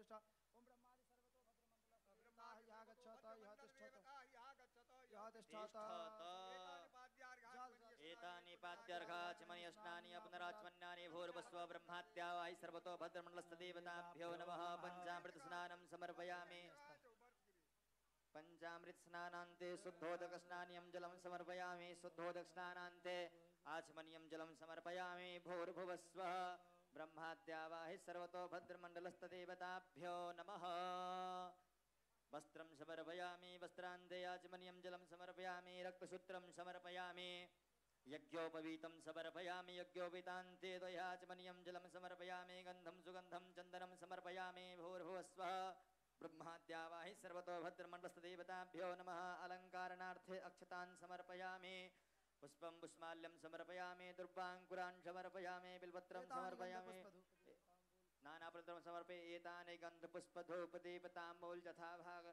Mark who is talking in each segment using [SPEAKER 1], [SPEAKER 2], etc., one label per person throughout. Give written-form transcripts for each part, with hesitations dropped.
[SPEAKER 1] प्रतिष्ठा ओम ब्रह्मादि सर्वतो भद्रमंडल यः गच्छत यः तिष्ठत यः तिष्ठत
[SPEAKER 2] एतानि पाद्यार्घाचमनीयस्नानि पुनराचमन्यानि भूर्भुवस्व ब्रह्माद्या वाहि सर्वतो भद्रमण्डलस्थदेवताभ्यो नमः पञ्चामृतस्नानं समर्पयामि पञ्चामृतस्नानान्ते शुद्धोदकस्नानीयं जलं समर्पयामि शुद्धोदकस्नानान्ते आचमनीयं जलं समर्पयामि भूर्भुवस्वः ब्रह्माद्या वाहि सर्वतो भद्रमण्डलस्थदेवताभ्यो नमः वस्त्रं समर्पयामि वस्त्रान्ते आचमनीयं जलं समर्पयामि रक्तसूत्रं समर्पयामि यज्ञोपवीतं समर्पयामि यज्ञोपवीतान्ते द्वयाचमनीयं जलं समर्पयामि गन्धं सुगन्धं चन्दनं समर्पयामि भूर्भुवस्वः ब्रह्माद्या वाहि सर्वतो भद्रमण्डलस्थदेवताभ्यो नमः अलङ्कारणार्थे अक्षतान् समर्पयामि पुष्पं पुष्माल्यं समर्पयामि दुर्वाङ्कुरान् समर्पयामि बिल्वत्रं समर्पयामि नानाफलद्रव्यं समर्पये एतानि गन्धपुष्पधूपदीपताम्बूल यथा भाग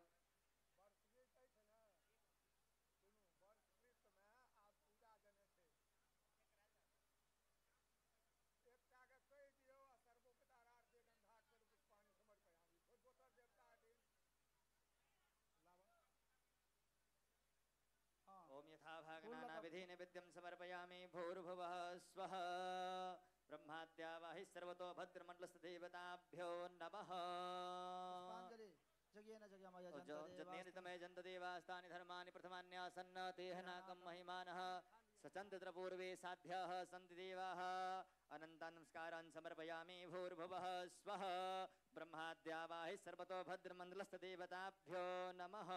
[SPEAKER 2] ओम यथा भाग नाना विधि नैवेद्यं समर्पयामि भूर्भुवः स्वः ब्रह्माद्या वाहि सर्वतो भद्रमण्डलस्थदेवताभ्यो नमः जन्तेन जन्तदेवास्तानि धर्माणि प्रथमान्यासन्न तेहनाकं महिमानः सचन्द्रपूर्वे साध्याः सन्ति देवाः अनन्तान् नमस्कारान् समर्पयामि भूर्भुवः स्वः ब्रह्माद्या वाहि सर्वतो भद्रमण्डलस्थदेवताभ्यो नमः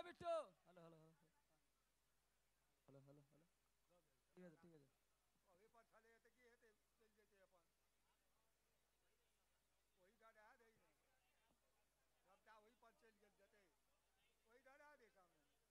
[SPEAKER 3] Bittu hello hello hello hello hello hello ठीक है अभी पर चले त की हेते चल जेते अपन वही डाडा दे ने सबटा वही पर चल गेल जते वही डाडा दे सामने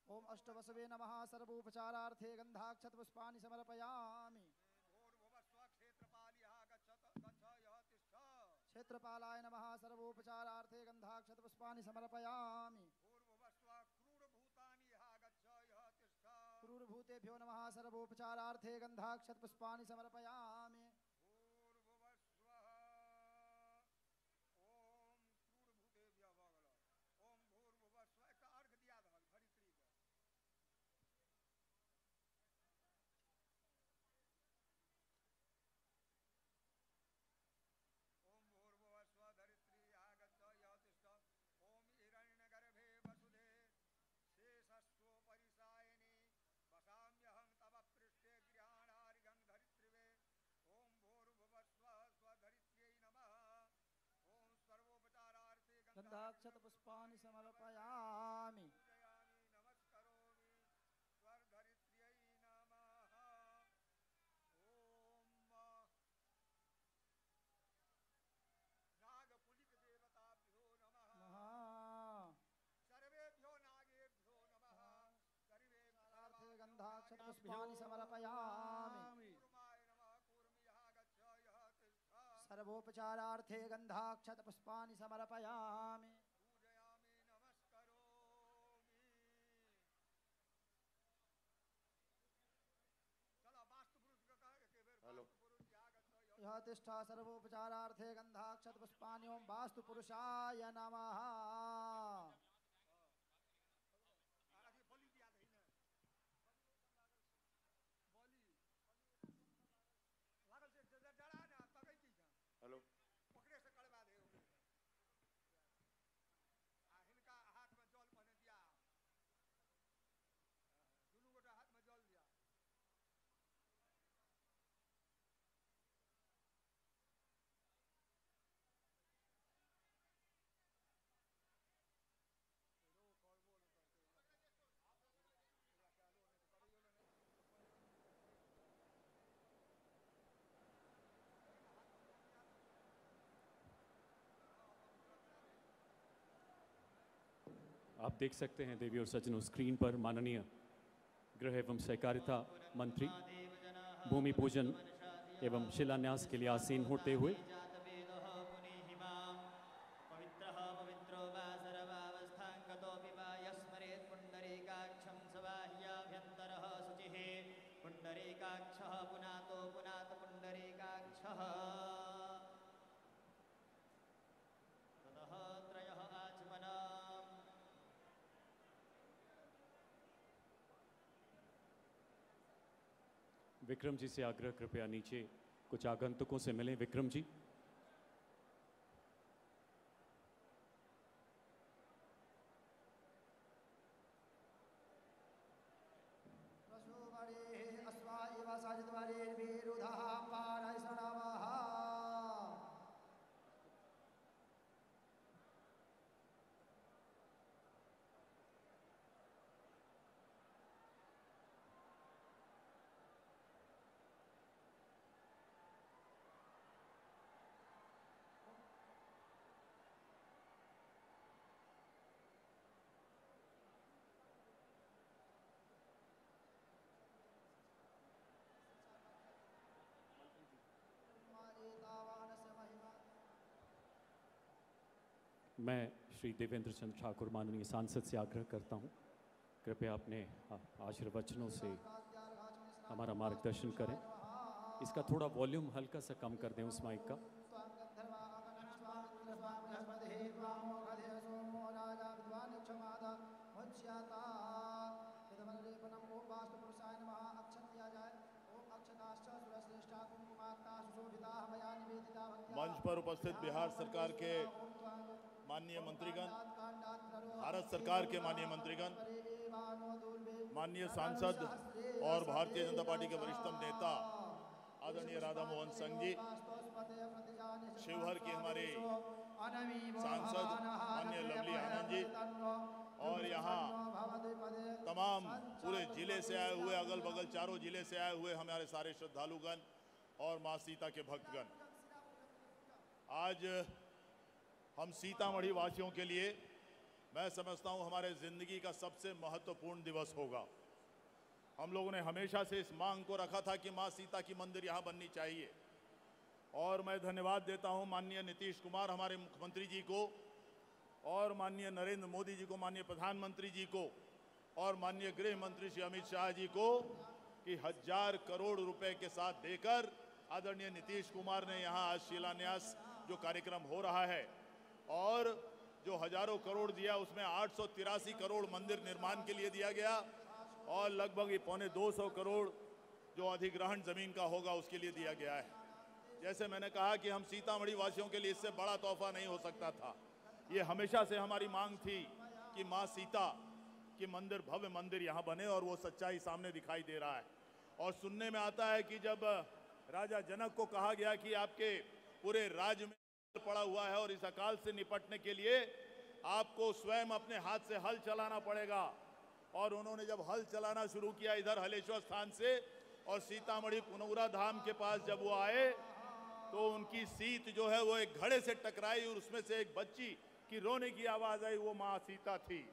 [SPEAKER 1] ओम अष्टवसवे नमः सर्वोपचारार्थे गंधाक्षत पुष्पाणि समर्पयामि क्षेत्रपालाय नमः सर्वोपचारार्थे गंधाक्षत पुष्पाणि समर्पयामि क्रूरभूतेभ्यो नमः सर्वोपचारार्थे गंधाक्षत पुष्पाणि समर्पयामि गंधाक्षत पुष्पाणि समर्पयामि गंधाक्षत पुष्पाणि समर्पयामि सर्वोपचारार्थे गंधाक्षत पुष्पाणि समर्पयामि तिष्ठ सर्वोपचारार्थे गंधाक्षत पुष्पाण्यों वास्तु पुरुषाय नमः।
[SPEAKER 4] हेलो
[SPEAKER 5] आप देख सकते हैं देवी और सज्जनों स्क्रीन पर माननीय गृह एवं सहकारिता मंत्री भूमि पूजन एवं शिलान्यास के लिए आसीन होते हुए विक्रम जी से आग्रह कृपया नीचे कुछ आगंतुकों से मिलें। विक्रम जी मैं श्री देवेंद्र चंद्र ठाकुर माननीय सांसद से आग्रह करता हूं, कृपया अपने आशीर्वचनों से हमारा मार्गदर्शन करें। इसका थोड़ा वॉल्यूम हल्का सा कम कर दें उस माइक का।
[SPEAKER 4] मंच पर उपस्थित बिहार सरकार के माननीय मंत्रीगण, भारत सरकार के माननीय मंत्रीगण, माननीय सांसद और भारतीय जनता पार्टी के वरिष्ठतम नेता आदरणीय राधा मोहन सिंह जी, शिवहर की हमारी सांसद माननीय लवली आनंद जी, और यहाँ तमाम पूरे जिले से आए हुए, अगल बगल चारों जिले से आए हुए हमारे सारे श्रद्धालुगण और माँ सीता के भक्तगण, आज हम सीतामढ़ी वासियों के लिए मैं समझता हूं हमारे जिंदगी का सबसे महत्वपूर्ण दिवस होगा। हम लोगों ने हमेशा से इस मांग को रखा था कि मां सीता की मंदिर यहां बननी चाहिए, और मैं धन्यवाद देता हूं माननीय नीतीश कुमार हमारे मुख्यमंत्री जी को, और माननीय नरेंद्र मोदी जी को, माननीय प्रधानमंत्री जी को, और माननीय गृह मंत्री श्री अमित शाह जी को कि 1000 करोड़ रुपए के साथ देकर आदरणीय नीतीश कुमार ने यहाँ आज शिलान्यास जो कार्यक्रम हो रहा है, और जो हजारों करोड़ दिया उसमें 883 करोड़ मंदिर निर्माण के लिए दिया गया, और लगभग 250 करोड़ जो अधिग्रहण जमीन का होगा उसके लिए दिया गया है। जैसे मैंने कहा कि हम सीतामढ़ी वासियों के लिए इससे बड़ा तोहफा नहीं हो सकता था। ये हमेशा से हमारी मांग थी कि माँ सीता की मंदिर, भव्य मंदिर यहाँ बने, और वो सच्चाई सामने दिखाई दे रहा है। और सुनने में आता है कि जब राजा जनक को कहा गया कि आपके पूरे राज्य में पड़ा हुआ है और इस अकाल से निपटने के लिए आपको स्वयं अपने हाथ से हल चलाना पड़ेगा, और उन्होंने जब हल चलाना शुरू किया इधर हलेश्वर स्थान से, और सीतामढ़ी पुनौरा धाम के पास जब वो आए तो उनकी सीत जो है वो एक घड़े से टकराई, और उसमें से एक बच्ची की रोने की आवाज आई, वो माँ सीता थी।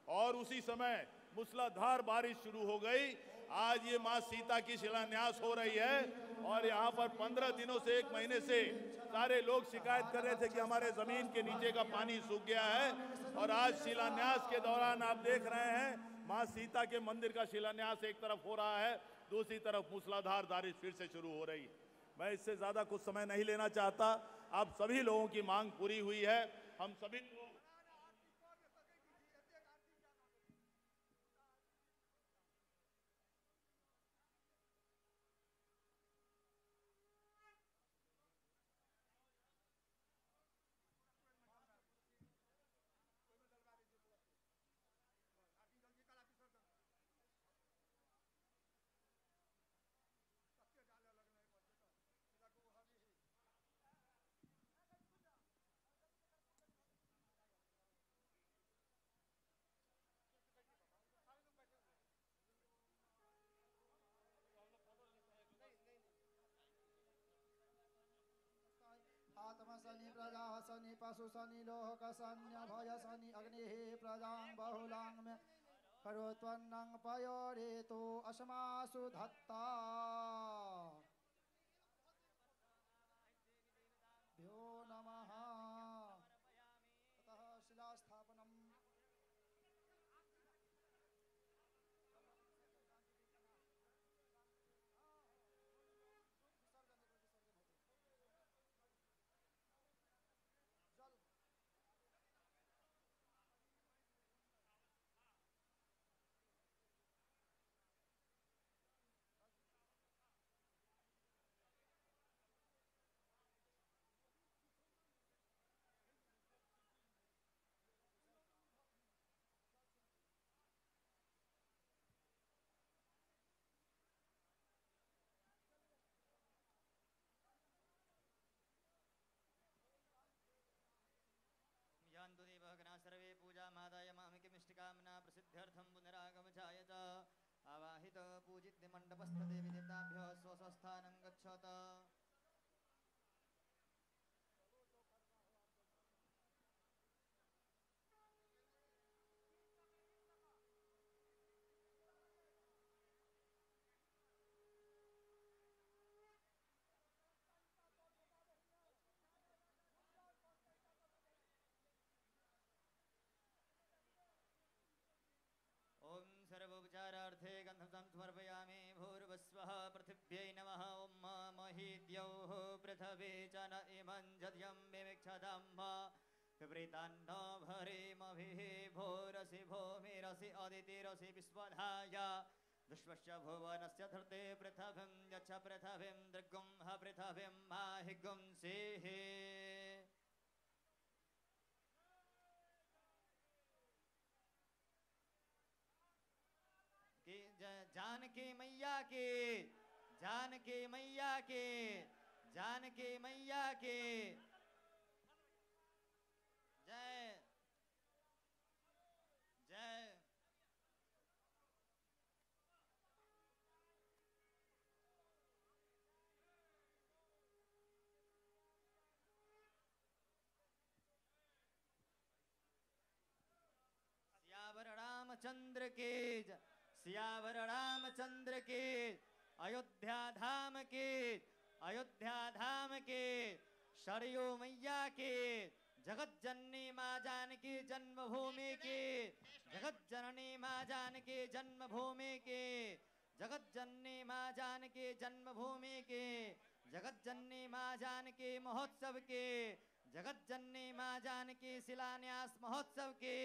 [SPEAKER 4] और उसी समय मूसलाधार बारिश शुरू हो गई। आज ये माँ सीता की शिलान्यास हो रही है, और यहाँ पर 15 दिनों से, 1 महीने से सारे लोग शिकायत कर रहे थे कि हमारे जमीन के नीचे का पानी सूख गया है, और आज शिलान्यास के दौरान आप देख रहे हैं माँ सीता के मंदिर का शिलान्यास एक तरफ हो रहा है, दूसरी तरफ मूसलाधार बारिश फिर से शुरू हो रही है। मैं इससे ज्यादा कुछ समय नहीं लेना चाहता। आप सभी लोगों की मांग पूरी हुई है। हम सभी लोग
[SPEAKER 1] आत्मा सनि प्रजा सनि पशु सनि लोक सन्य भय सनि अग्नि प्रजां बहुलांग में करोत्वन्नं पयोरेतो अस्मासु धत्ता भ्यो नमः। ततः शिलास्थापनम्
[SPEAKER 2] यान्तु देवगणाः सर्वे पूजामादाय मामिकमिष्टकामना प्रसिद्ध्यर्थं पुनरागमचाय च आवाहित पूजितमण्डपस्थ देवी देवताभ्यः स्वस्वस्थानं गच्छत। ॐ सर्वोपचारार्थे गन्धं समर्पयामि। भूर्भुवस्वः पृथिव्यै नमः। ॐ महीद्यौः पृथिवी च न इमं जद्यं विमिक्षताम्भ विपरीतान्नो भरेमभिः भोरसि भूमिरसि अदितिरसि विश्वधाय विश्वस्य भुवनस्य धृते पृथिवीं यच्छ पृथिवीं दृग्गुं ह पृथिवीं माहिगुंसेः। जानकी मैया की, जानकी मैया की, जानकी मैया की जय जय। सियावर रामचंद्र की जय, सियावर रामचंद्र की, अयोध्या धाम की, अयोध्या धाम की, सरयू मैया की, जगत जननी माँ जानकी जन्मभूमि की, जगत जननी माँ जानकी जन्मभूमि की, जगत जननी माँ जानकी जन्मभूमि की, जगत जननी माँ जानकी महोत्सव की, जगत जननी माँ जानकी शिलान्यास महोत्सव की।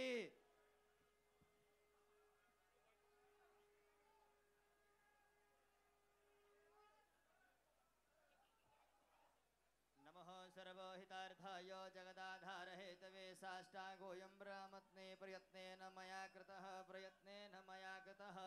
[SPEAKER 2] सर्वहितार्थाय जगदाधार हेतवे साष्टांगोऽयं ब्रह्मत्ने प्रयत्नेन मया कृतः, प्रयत्नेन मया कृतः।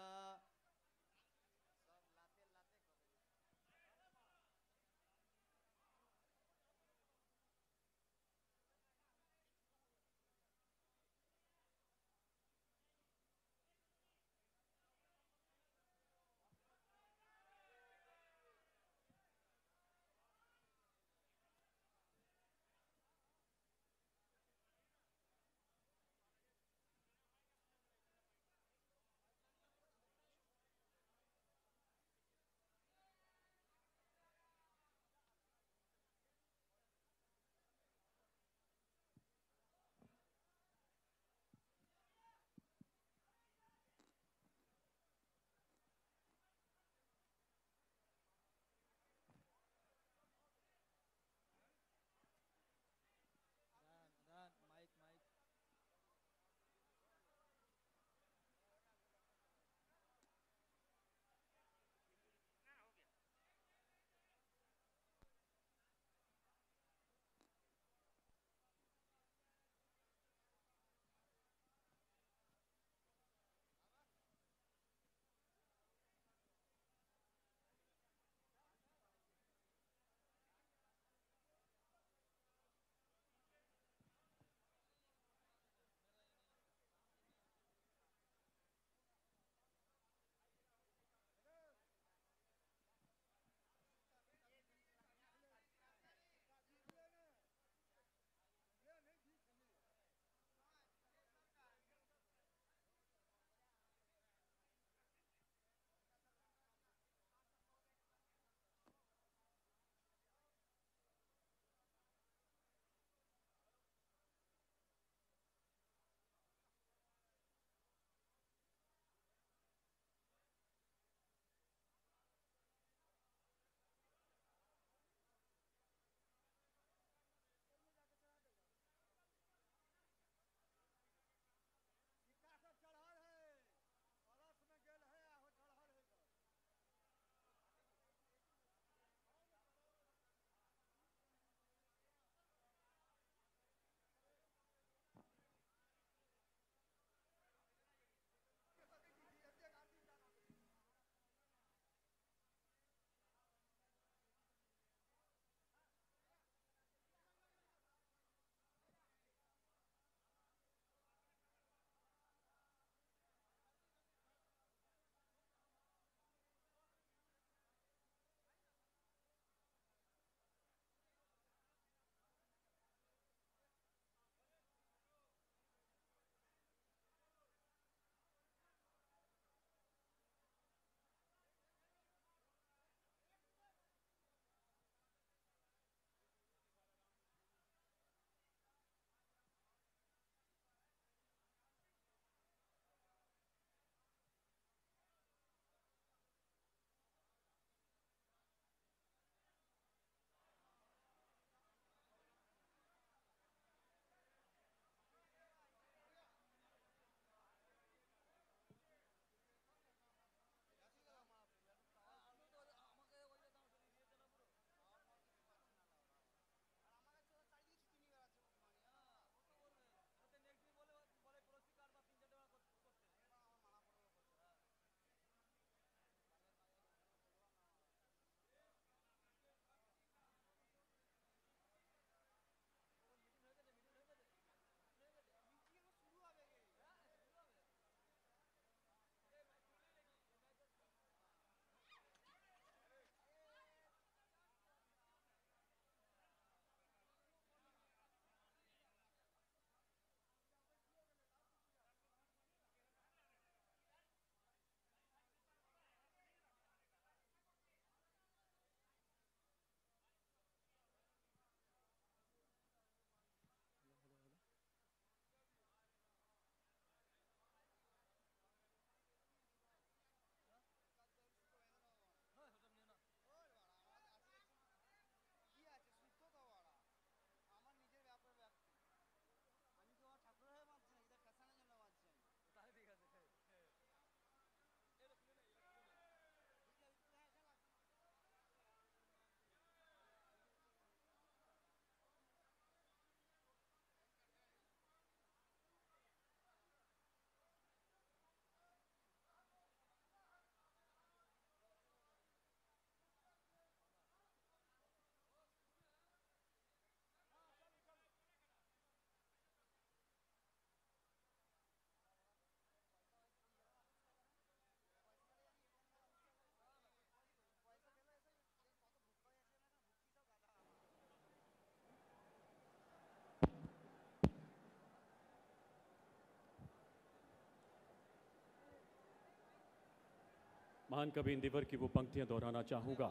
[SPEAKER 5] महान कवि इंदिवर की वो पंक्तियां दोहराना चाहूँगा।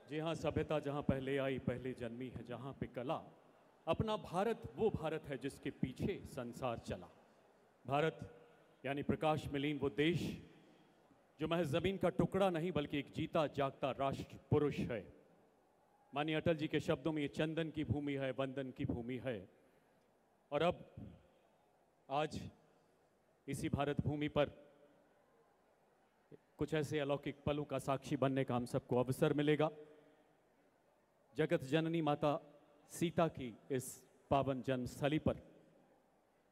[SPEAKER 5] जी हाँ, सभ्यता जहाँ पहले आई पहले जन्मी है जहाँ पे कला, अपना भारत वो भारत है जिसके पीछे संसार चला। भारत यानी प्रकाश मिलीन वो देश जो महज जमीन का टुकड़ा नहीं बल्कि एक जीता जागता राष्ट्र पुरुष है। माननीय अटल जी के शब्दों में ये चंदन की भूमि है, वंदन की भूमि है। और अब आज इसी भारत भूमि पर कुछ ऐसे अलौकिक पलों का साक्षी बनने का हम सबको अवसर मिलेगा। जगत जननी माता सीता की इस पावन जन्मस्थली पर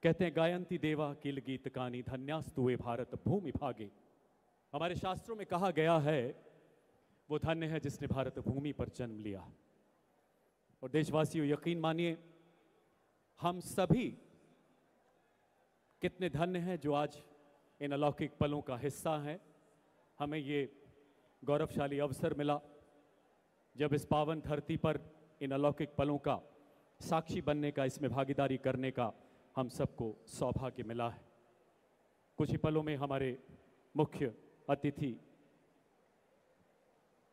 [SPEAKER 5] कहते हैं, गायंती देवा किल गीत कानी धन्यास्तु वे भारत भूमि भागे। हमारे शास्त्रों में कहा गया है वो धन्य है जिसने भारत भूमि पर जन्म लिया। और देशवासियों, यकीन मानिए हम सभी कितने धन्य हैं जो आज इन अलौकिक पलों का हिस्सा हैं। हमें ये गौरवशाली अवसर मिला जब इस पावन धरती पर इन अलौकिक पलों का साक्षी बनने का, इसमें भागीदारी करने का हम सबको सौभाग्य मिला है। कुछ ही पलों में हमारे मुख्य अतिथि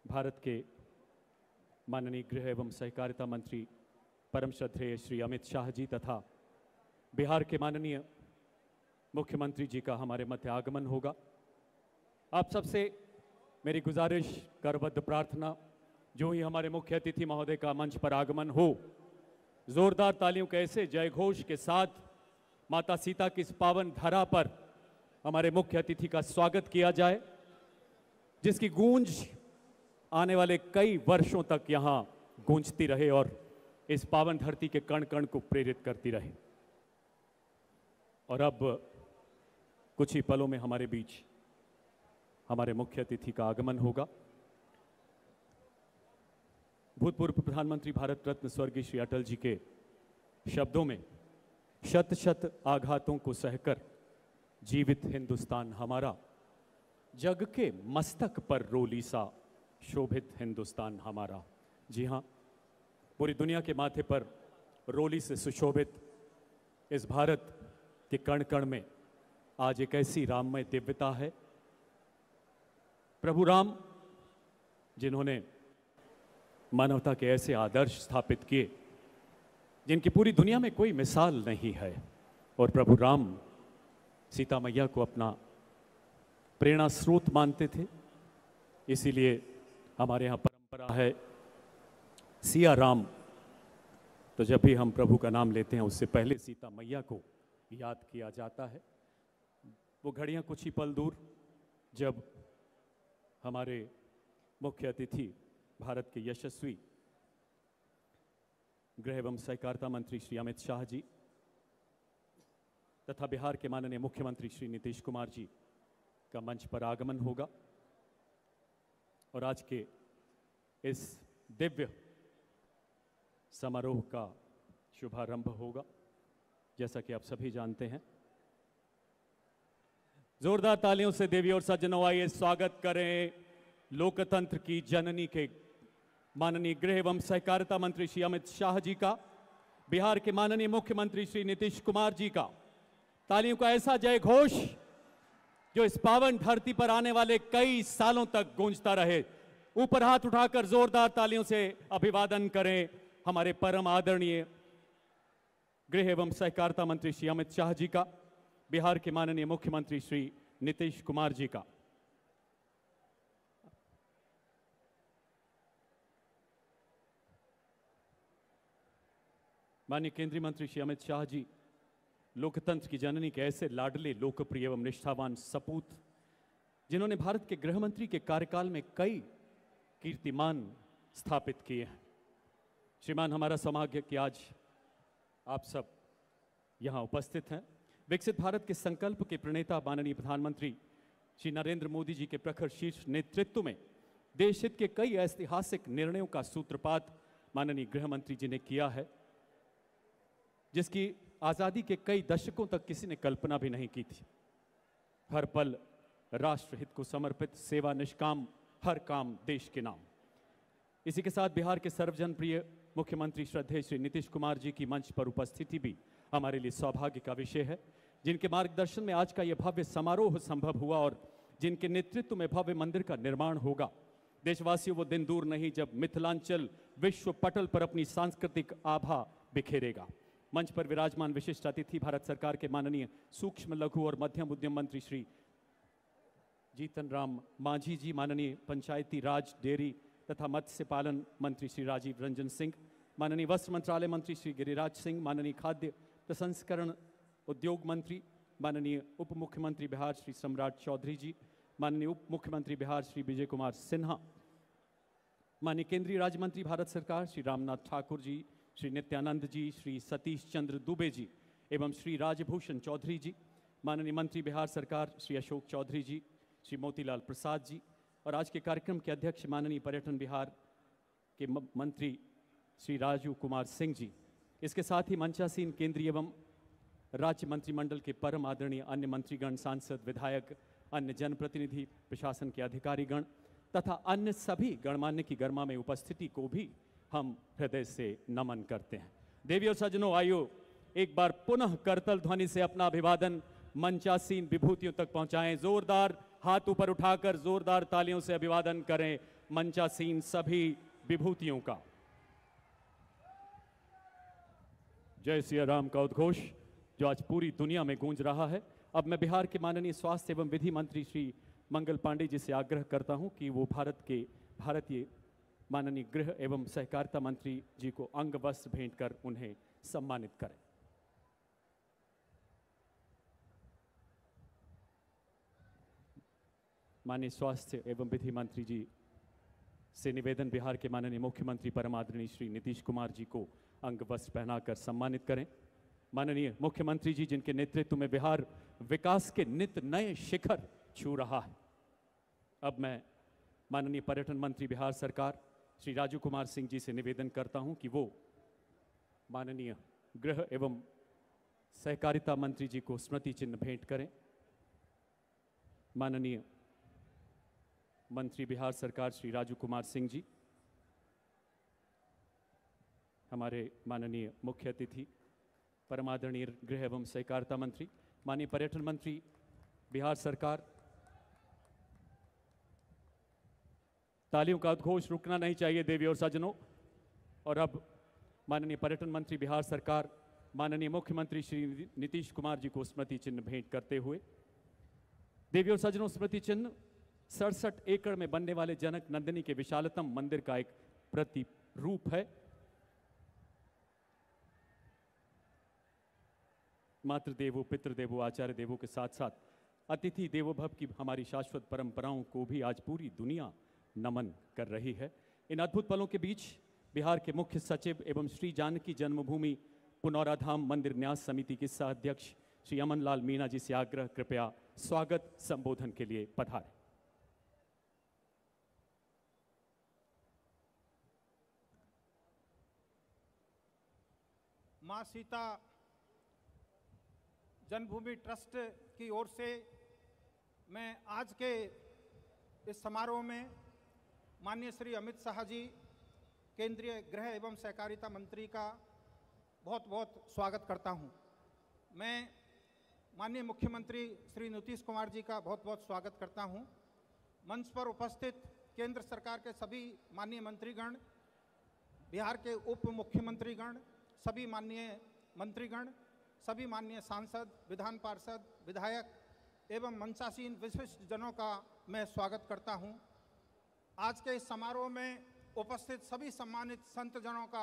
[SPEAKER 5] भारत के माननीय गृह एवं सहकारिता मंत्री परम श्रद्धेय श्री अमित शाह जी तथा बिहार के माननीय मुख्यमंत्री जी का हमारे मध्य आगमन होगा। आप सबसे मेरी गुजारिश, करबद्ध प्रार्थना, जो ही हमारे मुख्य अतिथि महोदय का मंच पर आगमन हो, जोरदार तालियों के ऐसे जय घोष के साथ माता सीता की इस पावन धरा पर हमारे मुख्य अतिथि का स्वागत किया जाए, जिसकी गूंज आने वाले कई वर्षों तक यहाँ गूंजती रहे और इस पावन धरती के कण कण को प्रेरित करती रहे। और अब कुछ ही पलों में हमारे बीच हमारे मुख्य अतिथि का आगमन होगा। भूतपूर्व प्रधानमंत्री भारत रत्न स्वर्गीय श्री अटल जी के शब्दों में, शत शत आघातों को सहकर जीवित हिंदुस्तान हमारा, जग के मस्तक पर रोली सा शोभित हिंदुस्तान हमारा। जी हाँ, पूरी दुनिया के माथे पर रोली से सुशोभित इस भारत के कण कण में आज एक ऐसी राममय दिव्यता है। प्रभु राम, जिन्होंने मानवता के ऐसे आदर्श स्थापित किए जिनकी पूरी दुनिया में कोई मिसाल नहीं है, और प्रभु राम सीता मैया को अपना प्रेरणा स्रोत मानते थे। इसीलिए हमारे यहाँ परंपरा है, सिया राम, तो जब भी हम प्रभु का नाम लेते हैं उससे पहले सीता मैया को याद किया जाता है। वो घड़ियाँ कुछ ही पल दूर जब हमारे मुख्य अतिथि भारत के यशस्वी गृह एवं सहकारिता मंत्री श्री अमित शाह जी तथा बिहार के माननीय मुख्यमंत्री श्री नीतीश कुमार जी का मंच पर आगमन होगा और आज के इस दिव्य समारोह का शुभारंभ होगा। जैसा कि आप सभी जानते हैं, जोरदार तालियों से देवी और सज्जनों आइए स्वागत करें लोकतंत्र की जननी के माननीय गृह एवं सहकारिता मंत्री श्री अमित शाह जी का, बिहार के माननीय मुख्यमंत्री श्री नीतीश कुमार जी का। तालियों का ऐसा जय घोष जो इस पावन धरती पर आने वाले कई सालों तक गूंजता रहे। ऊपर हाथ उठाकर जोरदार तालियों से अभिवादन करें हमारे परम आदरणीय गृह एवं सहकारिता मंत्री श्री अमित शाह जी का, बिहार के माननीय मुख्यमंत्री श्री नीतीश कुमार जी का। माननीय केंद्रीय मंत्री श्री अमित शाह जी लोकतंत्र की जननी के ऐसे लाडले, लोकप्रिय एवं निष्ठावान सपूत, जिन्होंने भारत के गृह मंत्री के कार्यकाल में कई कीर्तिमान स्थापित किए हैं। श्रीमान, हमारा सौभाग्य कि आज आप सब यहाँ उपस्थित हैं। विकसित भारत के संकल्प के प्रणेता माननीय प्रधानमंत्री श्री नरेंद्र मोदी जी के प्रखर शीर्ष नेतृत्व में देश हित के कई ऐतिहासिक निर्णयों का सूत्रपात माननीय गृह मंत्री जी ने किया है, जिसकी आज़ादी के कई दशकों तक किसी ने कल्पना भी नहीं की थी। हर पल राष्ट्रहित को समर्पित, सेवा निष्काम, हर काम देश के नाम। इसी के साथ बिहार के सर्वजन प्रिय मुख्यमंत्री श्रद्धेय श्री नीतीश कुमार जी की मंच पर उपस्थिति भी हमारे लिए सौभाग्य का विषय है, जिनके मार्गदर्शन में आज का यह भव्य समारोह संभव हुआ और जिनके नेतृत्व में भव्य मंदिर का निर्माण होगा। देशवासियों, वो दिन दूर नहीं जब मिथिलांचल विश्व पटल पर अपनी सांस्कृतिक आभा बिखेरेगा। मंच पर विराजमान विशिष्ट अतिथि भारत सरकार के माननीय सूक्ष्म लघु और मध्यम उद्यम मंत्री श्री जीतन राम मांझी जी, माननीय पंचायती राज, डेयरी तथा मत्स्य पालन मंत्री श्री राजीव रंजन सिंह, माननीय वस्त्र मंत्रालय मंत्री श्री गिरिराज सिंह, माननीय खाद्य प्रसंस्करण उद्योग मंत्री माननीय उप मुख्यमंत्री बिहार श्री सम्राट चौधरी जी, माननीय उप मुख्यमंत्री बिहार श्री विजय कुमार सिन्हा, माननीय केंद्रीय राज्य मंत्री भारत सरकार श्री रामनाथ ठाकुर जी, श्री नित्यानंद जी, श्री सतीश चंद्र दुबे जी एवं श्री राजभूषण चौधरी जी, माननीय मंत्री बिहार सरकार श्री अशोक चौधरी जी, श्री मोतीलाल प्रसाद जी और आज के कार्यक्रम के अध्यक्ष माननीय पर्यटन बिहार के मंत्री श्री राजू कुमार सिंह जी। इसके साथ ही मंचासीन केंद्रीय एवं राज्य मंत्रिमंडल के परम आदरणीय अन्य मंत्रीगण, सांसद, विधायक, अन्य जनप्रतिनिधि, प्रशासन के अधिकारीगण तथा अन्य सभी गणमान्य की गरिमा में उपस्थिति को भी हम हृदय से नमन करते हैं। देवी और सज्जनों, आइयो एक बार पुनः करतल ध्वनि से अपना अभिवादन मंचासीन विभूतियों तक पहुंचाएं। जोरदार हाथ ऊपर उठाकर जोरदार तालियों से अभिवादन करें मंचासीन सभी विभूतियों का। जय सिया राम का उद्घोष जो आज पूरी दुनिया में गूंज रहा है। अब मैं बिहार के माननीय स्वास्थ्य एवं विधि मंत्री श्री मंगल पांडे जी से आग्रह करता हूं कि वो भारतीय माननीय गृह एवं सहकारिता मंत्री जी को अंग वस्त्र भेंट कर उन्हें सम्मानित करें। माननीय स्वास्थ्य एवं विधि मंत्री जी से निवेदन, बिहार के माननीय मुख्यमंत्री परम आदरणीय श्री नीतीश कुमार जी को अंग वस्त्र पहनाकर सम्मानित करें। माननीय मुख्यमंत्री जी जिनके नेतृत्व में बिहार विकास के नित नए शिखर छू रहा है। अब मैं माननीय पर्यटन मंत्री बिहार सरकार श्री राजू कुमार सिंह जी से निवेदन करता हूं कि वो माननीय गृह एवं सहकारिता मंत्री जी को स्मृति चिन्ह भेंट करें। माननीय मंत्री बिहार सरकार श्री राजू कुमार सिंह जी, हमारे माननीय मुख्य अतिथि परम आदरणीय गृह एवं सहकारिता मंत्री, माननीय पर्यटन मंत्री बिहार सरकार, तालियों का उद्घोष रुकना नहीं चाहिए देवी और सज्जनों। और अब माननीय पर्यटन मंत्री बिहार सरकार माननीय मुख्यमंत्री श्री नीतीश कुमार जी को स्मृति चिन्ह भेंट करते हुए, देवी और सज्जनों, स्मृति चिन्ह 67 एकड़ में बनने वाले जनक नंदिनी के विशालतम मंदिर का एक प्रतिरूप है। मातृदेवो, पितृदेवो, आचार्य देवो के साथ साथ अतिथि देवो भव की हमारी शाश्वत परंपराओं को भी आज पूरी दुनिया नमन कर रही है। इन अद्भुत पलों के बीच बिहार के मुख्य सचिव एवं श्री जानकी जन्मभूमि पुनौरा धाम मंदिर न्यास समिति के सह अध्यक्ष श्री अमन लाल मीणा जी से आग्रह, कृपया स्वागत संबोधन के लिए पधारें।
[SPEAKER 6] मां सीता जन्मभूमि ट्रस्ट की ओर से मैं आज के इस समारोह में माननीय श्री अमित शाह जी, केंद्रीय गृह एवं सहकारिता मंत्री का बहुत बहुत स्वागत करता हूं। मैं माननीय मुख्यमंत्री श्री नीतीश कुमार जी का बहुत बहुत स्वागत करता हूं। मंच पर उपस्थित केंद्र सरकार के सभी माननीय मंत्रीगण, बिहार के उप मुख्यमंत्रीगण, सभी माननीय मंत्रीगण, सभी माननीय सांसद, विधान पार्षद, विधायक एवं मंचासीन विशिष्ट जनों का मैं स्वागत करता हूं। आज के इस समारोह में उपस्थित सभी सम्मानित संत जनों का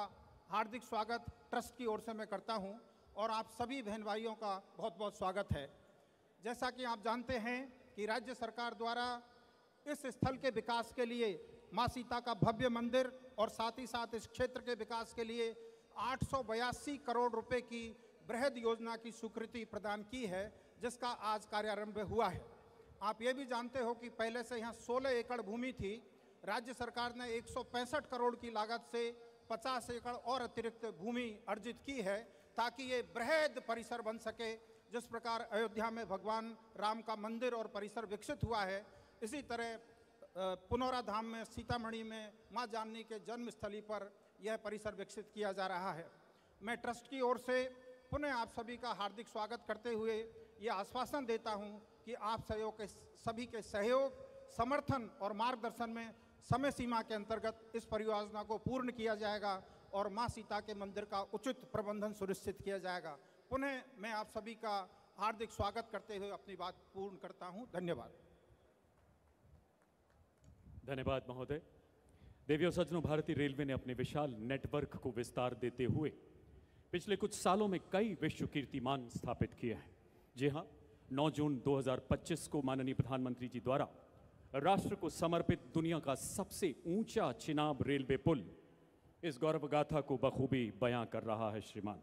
[SPEAKER 6] हार्दिक स्वागत ट्रस्ट की ओर से मैं करता हूं और आप सभी बहन भाइयों का बहुत बहुत स्वागत है। जैसा कि आप जानते हैं कि राज्य सरकार द्वारा इस स्थल के विकास के लिए मां सीता का भव्य मंदिर और साथ ही साथ इस क्षेत्र के विकास के लिए 882 करोड़ रुपए की बृहद योजना की स्वीकृति प्रदान की है, जिसका आज कार्यारंभ हुआ है। आप ये भी जानते हो कि पहले से यहाँ 16 एकड़ भूमि थी। राज्य सरकार ने 165 करोड़ की लागत से 50 एकड़ और अतिरिक्त भूमि अर्जित की है ताकि ये बृहद परिसर बन सके। जिस प्रकार अयोध्या में भगवान राम का मंदिर और परिसर विकसित हुआ है, इसी तरह पुनौरा धाम में, सीतामढ़ी में मां जानकी के जन्मस्थली पर यह परिसर विकसित किया जा रहा है। मैं ट्रस्ट की ओर से पुनः आप सभी का हार्दिक स्वागत करते हुए ये आश्वासन देता हूं कि आप सहयोग के सभी के सहयोग, समर्थन और मार्गदर्शन में समय सीमा के अंतर्गत इस परियोजना को पूर्ण किया जाएगा और मां सीता के मंदिर का उचित प्रबंधन सुनिश्चित किया जाएगा। पुनः मैं आप सभी का हार्दिक स्वागत करते हुए अपनी बात पूर्ण करता हूं। धन्यवाद।
[SPEAKER 5] धन्यवाद महोदय। देवियों सज्जनों, भारतीय रेलवे ने अपने विशाल नेटवर्क को विस्तार देते हुए पिछले कुछ सालों में कई विश्व कीर्तिमान स्थापित किए हैं। जी हाँ, 9 जून 2025 को माननीय प्रधानमंत्री जी द्वारा राष्ट्र को समर्पित दुनिया का सबसे ऊंचा चिनाब रेलवे पुल इस गौरव गाथा को बखूबी बयां कर रहा है। श्रीमान,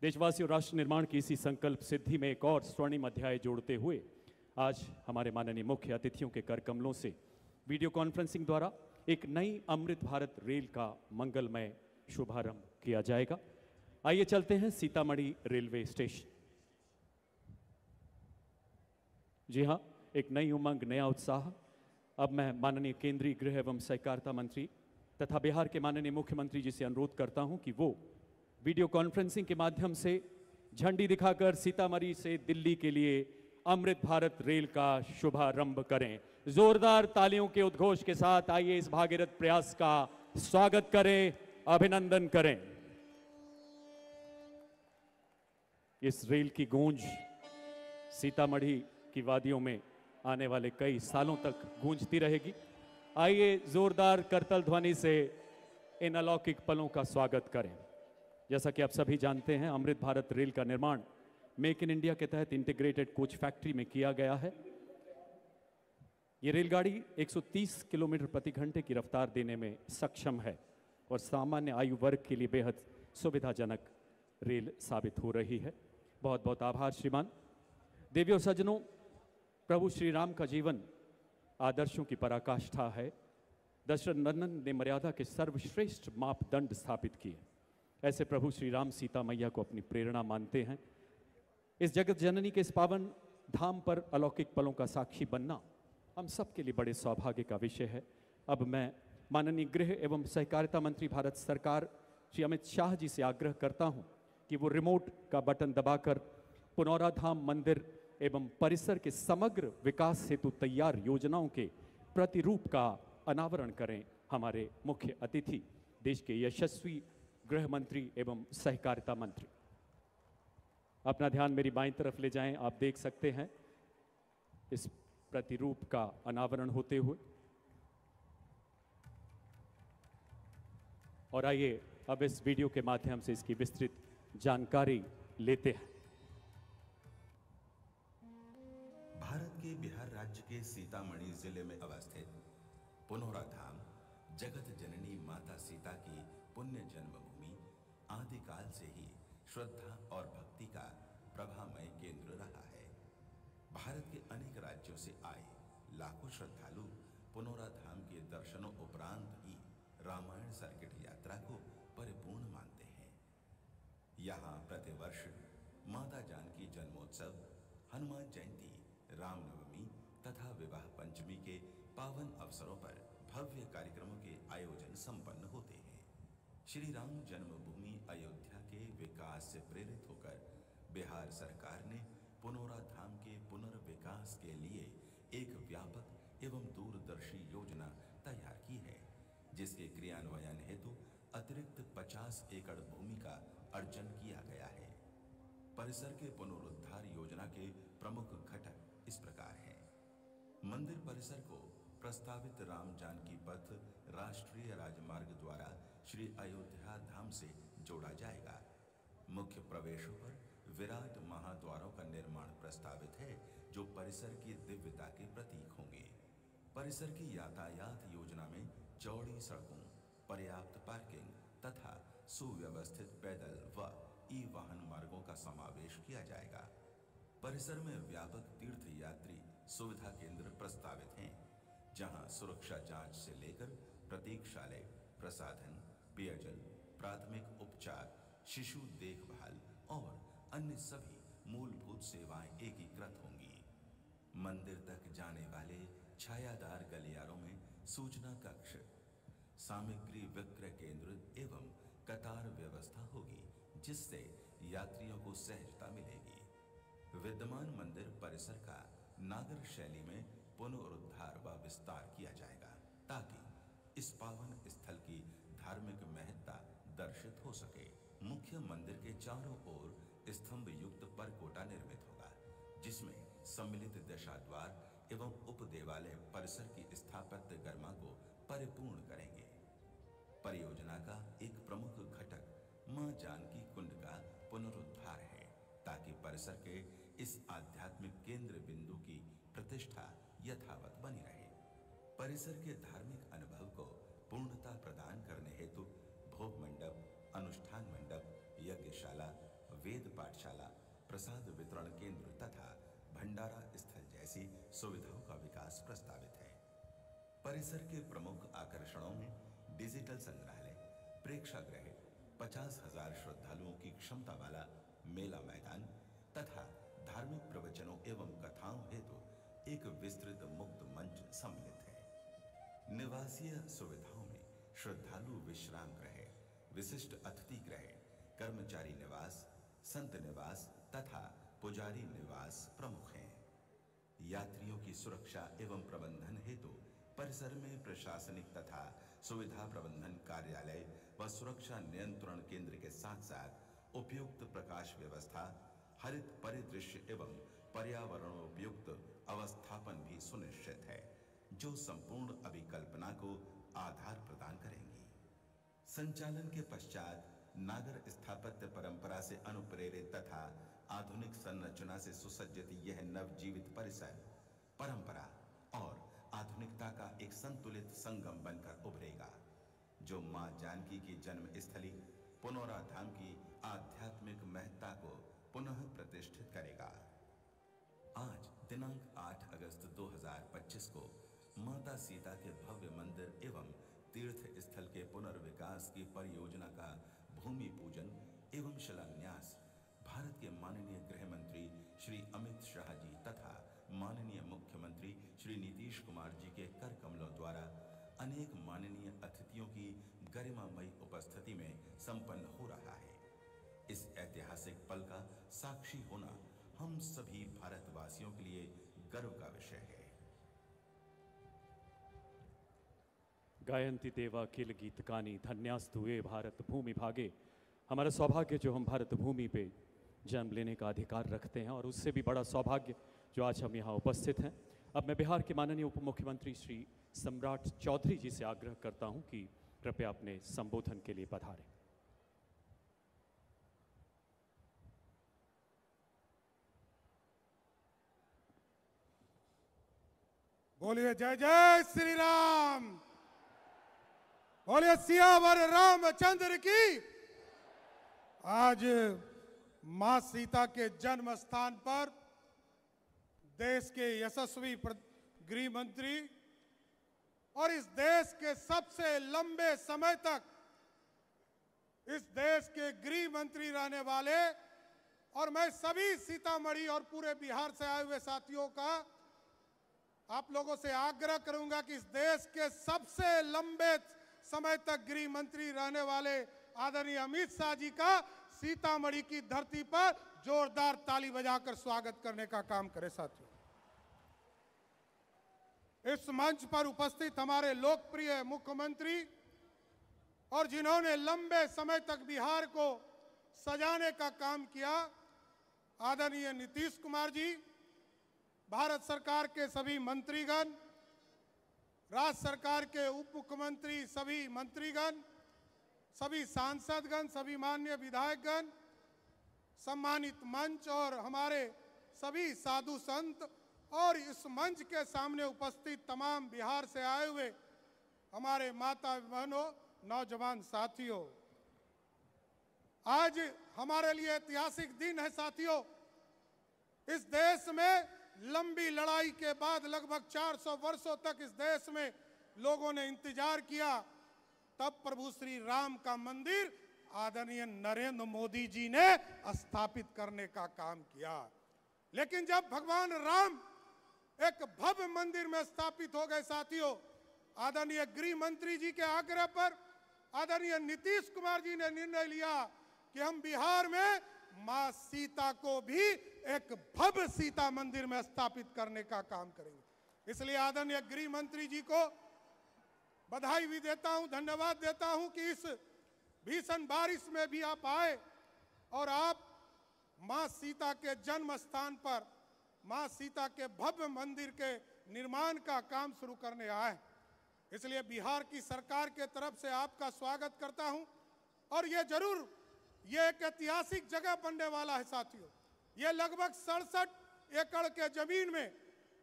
[SPEAKER 5] देशवासियों, राष्ट्र निर्माण की इसी संकल्प सिद्धि में एक और स्वर्णिम अध्याय जोड़ते हुए आज हमारे माननीय मुख्य अतिथियों के कर कमलों से वीडियो कॉन्फ्रेंसिंग द्वारा एक नई अमृत भारत रेल का मंगलमय शुभारंभ किया जाएगा। आइए चलते हैं सीतामढ़ी रेलवे स्टेशन। जी हाँ, एक नई उमंग, नया उत्साह। अब मैं माननीय केंद्रीय गृह एवं सहकारिता मंत्री तथा बिहार के माननीय मुख्यमंत्री जी से अनुरोध करता हूं कि वो वीडियो कॉन्फ्रेंसिंग के माध्यम से झंडी दिखाकर सीतामढ़ी से दिल्ली के लिए अमृत भारत रेल का शुभारंभ करें। जोरदार तालियों के उद्घोष के साथ आइए इस भागीरथ प्रयास का स्वागत करें, अभिनंदन करें। इस रेल की गूंज सीतामढ़ी की वादियों में आने वाले कई सालों तक गूंजती रहेगी। आइए जोरदार करतल ध्वनि से इन अलौकिक पलों का स्वागत करें। जैसा कि आप सभी जानते हैं, अमृत भारत रेल का निर्माण मेक इन इंडिया के तहत इंटीग्रेटेड कोच फैक्ट्री में किया गया है। ये रेलगाड़ी 130 किलोमीटर प्रति घंटे की रफ्तार देने में सक्षम है और सामान्य आयु वर्ग के लिए बेहद सुविधाजनक रेल साबित हो रही है। बहुत बहुत आभार श्रीमान। देवियों सज्जनों, प्रभु श्री राम का जीवन आदर्शों की पराकाष्ठा है। दशरथ नंदन ने मर्यादा के सर्वश्रेष्ठ मापदंड स्थापित किए। ऐसे प्रभु श्री राम सीता मैया को अपनी प्रेरणा मानते हैं। इस जगत जननी के इस पावन धाम पर अलौकिक पलों का साक्षी बनना हम सबके लिए बड़े सौभाग्य का विषय है। अब मैं माननीय गृह एवं सहकारिता मंत्री भारत सरकार श्री अमित शाह जी से आग्रह करता हूं कि वो रिमोट का बटन दबाकर पुनौरा धाम मंदिर एवं परिसर के समग्र विकास हेतु तैयार योजनाओं के प्रतिरूप का अनावरण करें। हमारे मुख्य अतिथि देश के यशस्वी गृह मंत्री एवं सहकारिता मंत्री। अपना ध्यान मेरी बाईं तरफ ले जाएं। आप देख सकते हैं इस प्रतिरूप का अनावरण होते हुए। और आइए अब इस वीडियो के माध्यम से इसकी विस्तृत जानकारी लेते हैं।
[SPEAKER 7] भारत के बिहार राज्य के सीतामढ़ी जिले में अवस्थित पुनौरा धाम जगत जननी माता सीता की पुण्य जन्मभूमि आदिकाल से ही श्रद्धा और भक्ति का प्रभामय केंद्र रहा है। भारत के अनेक राज्यों से आए लाखों श्रद्धालु पुनौरा धाम के दर्शनों उपरांत ही रामायण सर्किट यात्रा को परिपूर्ण मानते हैं। यहाँ प्रतिवर्ष माता जानकी जन्मोत्सव, हनुमान जयंती, रामनवमी तथा विवाह पंचमी के पावन अवसरों पर भव्य कार्यक्रमों के आयोजन संपन्न होते हैं। श्री राम जन्मभूमि अयोध्या के विकास से प्रेरित होकर बिहार सरकार ने पुनौरा धाम के पुनर्विकास के लिए एक व्यापक एवं दूरदर्शी योजना तैयार की है, जिसके क्रियान्वयन हेतु अतिरिक्त 50 एकड़ भूमि का अर्जन किया गया है। परिसर के पुनरुद्धार योजना के प्रमुख घटक इस प्रकार हैं। मंदिर परिसर को प्रस्तावित राम जानकी पथ राष्ट्रीय राजमार्ग द्वारा श्री अयोध्या धाम से जोड़ा जाएगा। मुख्य प्रवेशों पर विराट महाद्वारों का निर्माण प्रस्तावित है, जो परिसर की दिव्यता के प्रतीक होंगे। परिसर की यातायात योजना में चौड़ी सड़कों, पर्याप्त पार्किंग तथा सुव्यवस्थित पैदल व ई वाहन मार्गों का समावेश किया जाएगा। परिसर में व्यापक तीर्थ यात्री सुविधा केंद्र प्रस्तावित हैं, जहां सुरक्षा जांच से लेकर प्रतीक्षालय, प्रसाधन, पेयजल, प्राथमिक उपचार, शिशु देखभाल और अन्य सभी मूलभूत सेवाएं एकीकृत होंगी। मंदिर तक जाने वाले छायादार गलियारों में सूचना कक्ष, सामग्री विक्रय केंद्र एवं कतार व्यवस्था होगी, जिससे यात्रियों को सहजता मिलेगी। विद्यमान मंदिर परिसर का नागर शैली में पुनरुद्धार व विस्तार किया जाएगा ताकि इस पावन स्थल की धार्मिक महत्ता दर्शित हो सके। मुख्य मंदिर के चारों ओर स्तंभ युक्त परकोटा निर्मित होगा, जिसमें सम्मिलित दशाद्वार एवं उपदेवालय परिसर की स्थापत्य गरिमा को परिपूर्ण करेंगे। परियोजना का एक प्रमुख घटक मां जानकी कुंड का पुनरुद्धार है ताकि परिसर के इस आध्यात्मिक केंद्र बिंदु की प्रतिष्ठा यथावत बनी रहे। परिसर के धार्मिक अनुभव को पूर्णता प्रदान करने हेतु भोग मंडप, अनुष्ठान मंडप, यज्ञशाला, वेद पाठशाला, प्रसाद वितरण केंद्र तथा भंडारा स्थल जैसी सुविधाओं का विकास प्रस्तावित है। परिसर के प्रमुख आकर्षणों में डिजिटल संग्रहालय, प्रेक्षागृह, 50,000 श्रद्धालुओं की क्षमता वाला मेला मैदान तथा धार्मिक प्रवचनों एवं कथाओं हेतु एक विस्तृत मुक्त मंच सम्मिलित है। निवासीय सुविधाओं में श्रद्धालु विश्राम गृह, विशिष्ट अतिथि गृह, कर्मचारी निवास, संत निवास तथा पुजारी निवास प्रमुख हैं। यात्रियों की सुरक्षा एवं प्रबंधन हेतु परिसर में प्रशासनिक तथा सुविधा प्रबंधन कार्यालय व सुरक्षा नियंत्रण केंद्र के साथ साथ उपयुक्त प्रकाश व्यवस्था, हरित परिदृश्य एवं पर्यावरणोपयुक्त अवस्थापन भी सुनिश्चित है, जो संपूर्ण अभिकल्पना को आधार प्रदान करेंगी। संचालन के पश्चात नागर स्थापत्य परंपरा से अनुप्रेरित तथा आधुनिक संरचना से सुसज्जित यह नवजीवित परिसर परंपरा और आधुनिकता का एक संतुलित संगम बनकर उभरेगा, जो मां जानकी की जन्म स्थली पुनौरा धाम की आध्यात्मिक महत्ता को पुनः प्रतिष्ठित करेगा। आज दिनांक 8 अगस्त 2025 को माता सीता के भव्य मंदिर एवं तीर्थ स्थल के पुनर्विकास की परियोजना का भूमि पूजन एवं शिलान्यास भारत के माननीय गृह मंत्री श्री अमित शाह जी तथा माननीय मुख्यमंत्री श्री नीतीश कुमार जी के कर कमलों द्वारा अनेक माननीय अतिथियों की गरिमामयी उपस्थिति में संपन्न हो रहा है। इस ऐतिहासिक पल का साक्षी होना हम सभी भारतवासियों के लिए गर्व का विषय है।
[SPEAKER 5] गायन्ति देवा किल गीतकानी धन्यास्तु ये भारत भूमि भागे। हमारा सौभाग्य जो हम भारत भूमि पे जन्म लेने का अधिकार रखते हैं, और उससे भी बड़ा सौभाग्य जो आज हम यहाँ उपस्थित हैं। अब मैं बिहार के माननीय उप मुख्यमंत्री श्री सम्राट चौधरी जी से आग्रह करता हूँ कि कृपया अपने संबोधन के लिए पधारें।
[SPEAKER 8] बोलिए जय जय श्री राम, बोलिए सियावर रामचंद्र की। आज मां सीता के जन्म स्थान पर देश के यशस्वी गृह मंत्री और इस देश के सबसे लंबे समय तक इस देश के गृह मंत्री रहने वाले, और मैं सभी सीतामढ़ी और पूरे बिहार से आए हुए साथियों का आप लोगों से आग्रह करूंगा कि इस देश के सबसे लंबे समय तक गृह मंत्री रहने वाले आदरणीय अमित शाह जी का सीतामढ़ी की धरती पर जोरदार ताली बजाकर स्वागत करने का काम करें। साथियों, इस मंच पर उपस्थित हमारे लोकप्रिय मुख्यमंत्री और जिन्होंने लंबे समय तक बिहार को सजाने का काम किया, आदरणीय नीतीश कुमार जी, भारत सरकार के सभी मंत्रीगण, राज्य सरकार के उप मुख्यमंत्री, सभी मंत्रीगण, सभी सांसदगण, सभी माननीय विधायकगण, सम्मानित मंच और हमारे सभी साधु संत और इस मंच के सामने उपस्थित तमाम बिहार से आए हुए हमारे माता बहनों, नौजवान साथियों, आज हमारे लिए ऐतिहासिक दिन है। साथियों, इस देश में लंबी लड़ाई के बाद लगभग 400 वर्षों तक इस देश में लोगों ने इंतजार किया, तब प्रभु श्री राम का मंदिर आदरणीय नरेंद्र मोदी जी ने स्थापित करने का काम किया। लेकिन जब भगवान राम एक भव्य मंदिर में स्थापित हो गए, साथियों, आदरणीय गृह मंत्री जी के आग्रह पर आदरणीय नीतीश कुमार जी ने निर्णय लिया कि हम बिहार में मां सीता को भी एक भव्य सीता मंदिर में स्थापित करने का काम करेंगे। इसलिए आदरणीय गृह मंत्री जी को बधाई भी देता हूं, धन्यवाद देता हूं कि इस भीषण बारिश में भी आप आए और आप मां सीता के जन्म स्थान पर मां सीता के भव्य मंदिर के निर्माण का काम शुरू करने आए। इसलिए बिहार की सरकार के तरफ से आपका स्वागत करता हूं और ये जरूर ये एक ऐतिहासिक जगह बनने वाला है साथियों। ये लगभग 67 एकड़ के जमीन में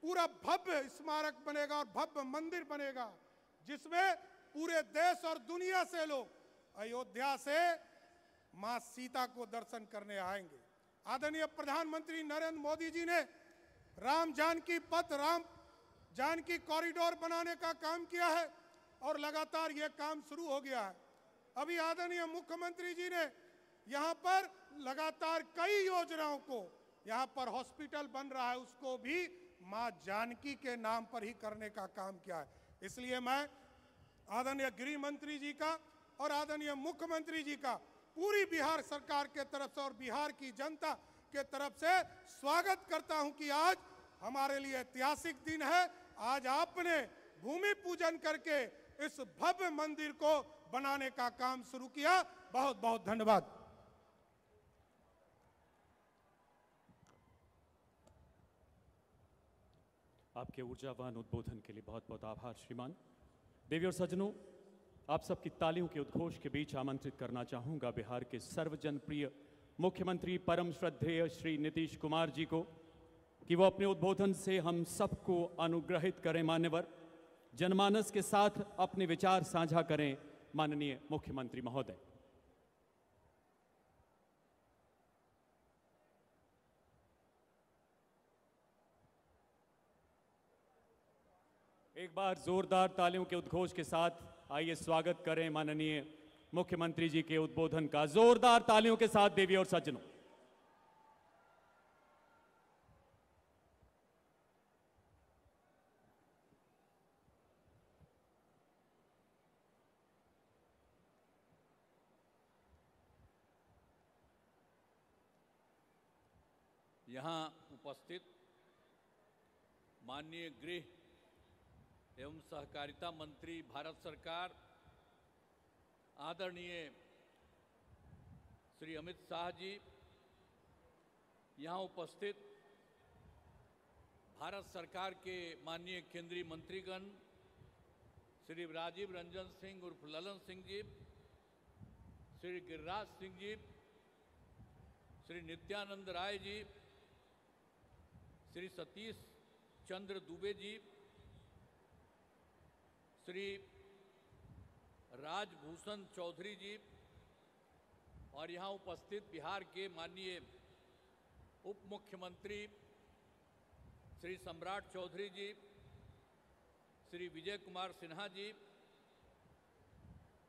[SPEAKER 8] पूरा भव्य स्मारक बनेगा और भव्य मंदिर बनेगा, जिसमें पूरे देश और दुनिया से लोग अयोध्या से मां सीता को दर्शन करने आएंगे। आदरणीय प्रधानमंत्री नरेंद्र मोदी जी ने राम जानकी पथ, राम जानकी कॉरिडोर बनाने का काम किया है और लगातार ये काम शुरू हो गया है। अभी आदरणीय मुख्यमंत्री जी ने यहाँ पर लगातार कई योजनाओं को, यहाँ पर हॉस्पिटल बन रहा है उसको भी मां जानकी के नाम पर ही करने का काम किया है। इसलिए मैं आदरणीय गृह मंत्री जी का और आदरणीय मुख्यमंत्री जी का पूरी बिहार सरकार के तरफ से और बिहार की जनता के तरफ से स्वागत करता हूं कि आज हमारे लिए ऐतिहासिक दिन है। आज आपने भूमि पूजन करके इस भव्य मंदिर को बनाने का काम शुरू किया। बहुत बहुत धन्यवाद।
[SPEAKER 5] आपके ऊर्जावान उद्बोधन के लिए बहुत बहुत आभार श्रीमान। देवी और सज्जनों, आप सबकी तालियों के उद्घोष के बीच आमंत्रित करना चाहूंगा बिहार के सर्वजनप्रिय मुख्यमंत्री परम श्रद्धेय श्री नीतीश कुमार जी को कि वो अपने उद्बोधन से हम सबको अनुग्रहित करें। मान्यवर, जनमानस के साथ अपने विचार साझा करें। माननीय मुख्यमंत्री महोदय। एक बार जोरदार तालियों के उद्घोष के साथ आइए स्वागत करें माननीय मुख्यमंत्री जी के उद्बोधन का। जोरदार तालियों के साथ देवी और सज्जनों।
[SPEAKER 9] यहाँ उपस्थित माननीय गृह एवं सहकारिता मंत्री भारत सरकार आदरणीय श्री अमित शाह जी, यहाँ उपस्थित भारत सरकार के माननीय केंद्रीय मंत्रीगण श्री राजीव रंजन सिंह उर्फ ललन सिंह जी, श्री गिरिराज सिंह जी, श्री नित्यानंद राय जी, श्री सतीश चंद्र दुबे जी, श्री राजभूषण चौधरी जी और यहाँ उपस्थित बिहार के माननीय उप मुख्यमंत्री श्री सम्राट चौधरी जी, श्री विजय कुमार सिन्हा जी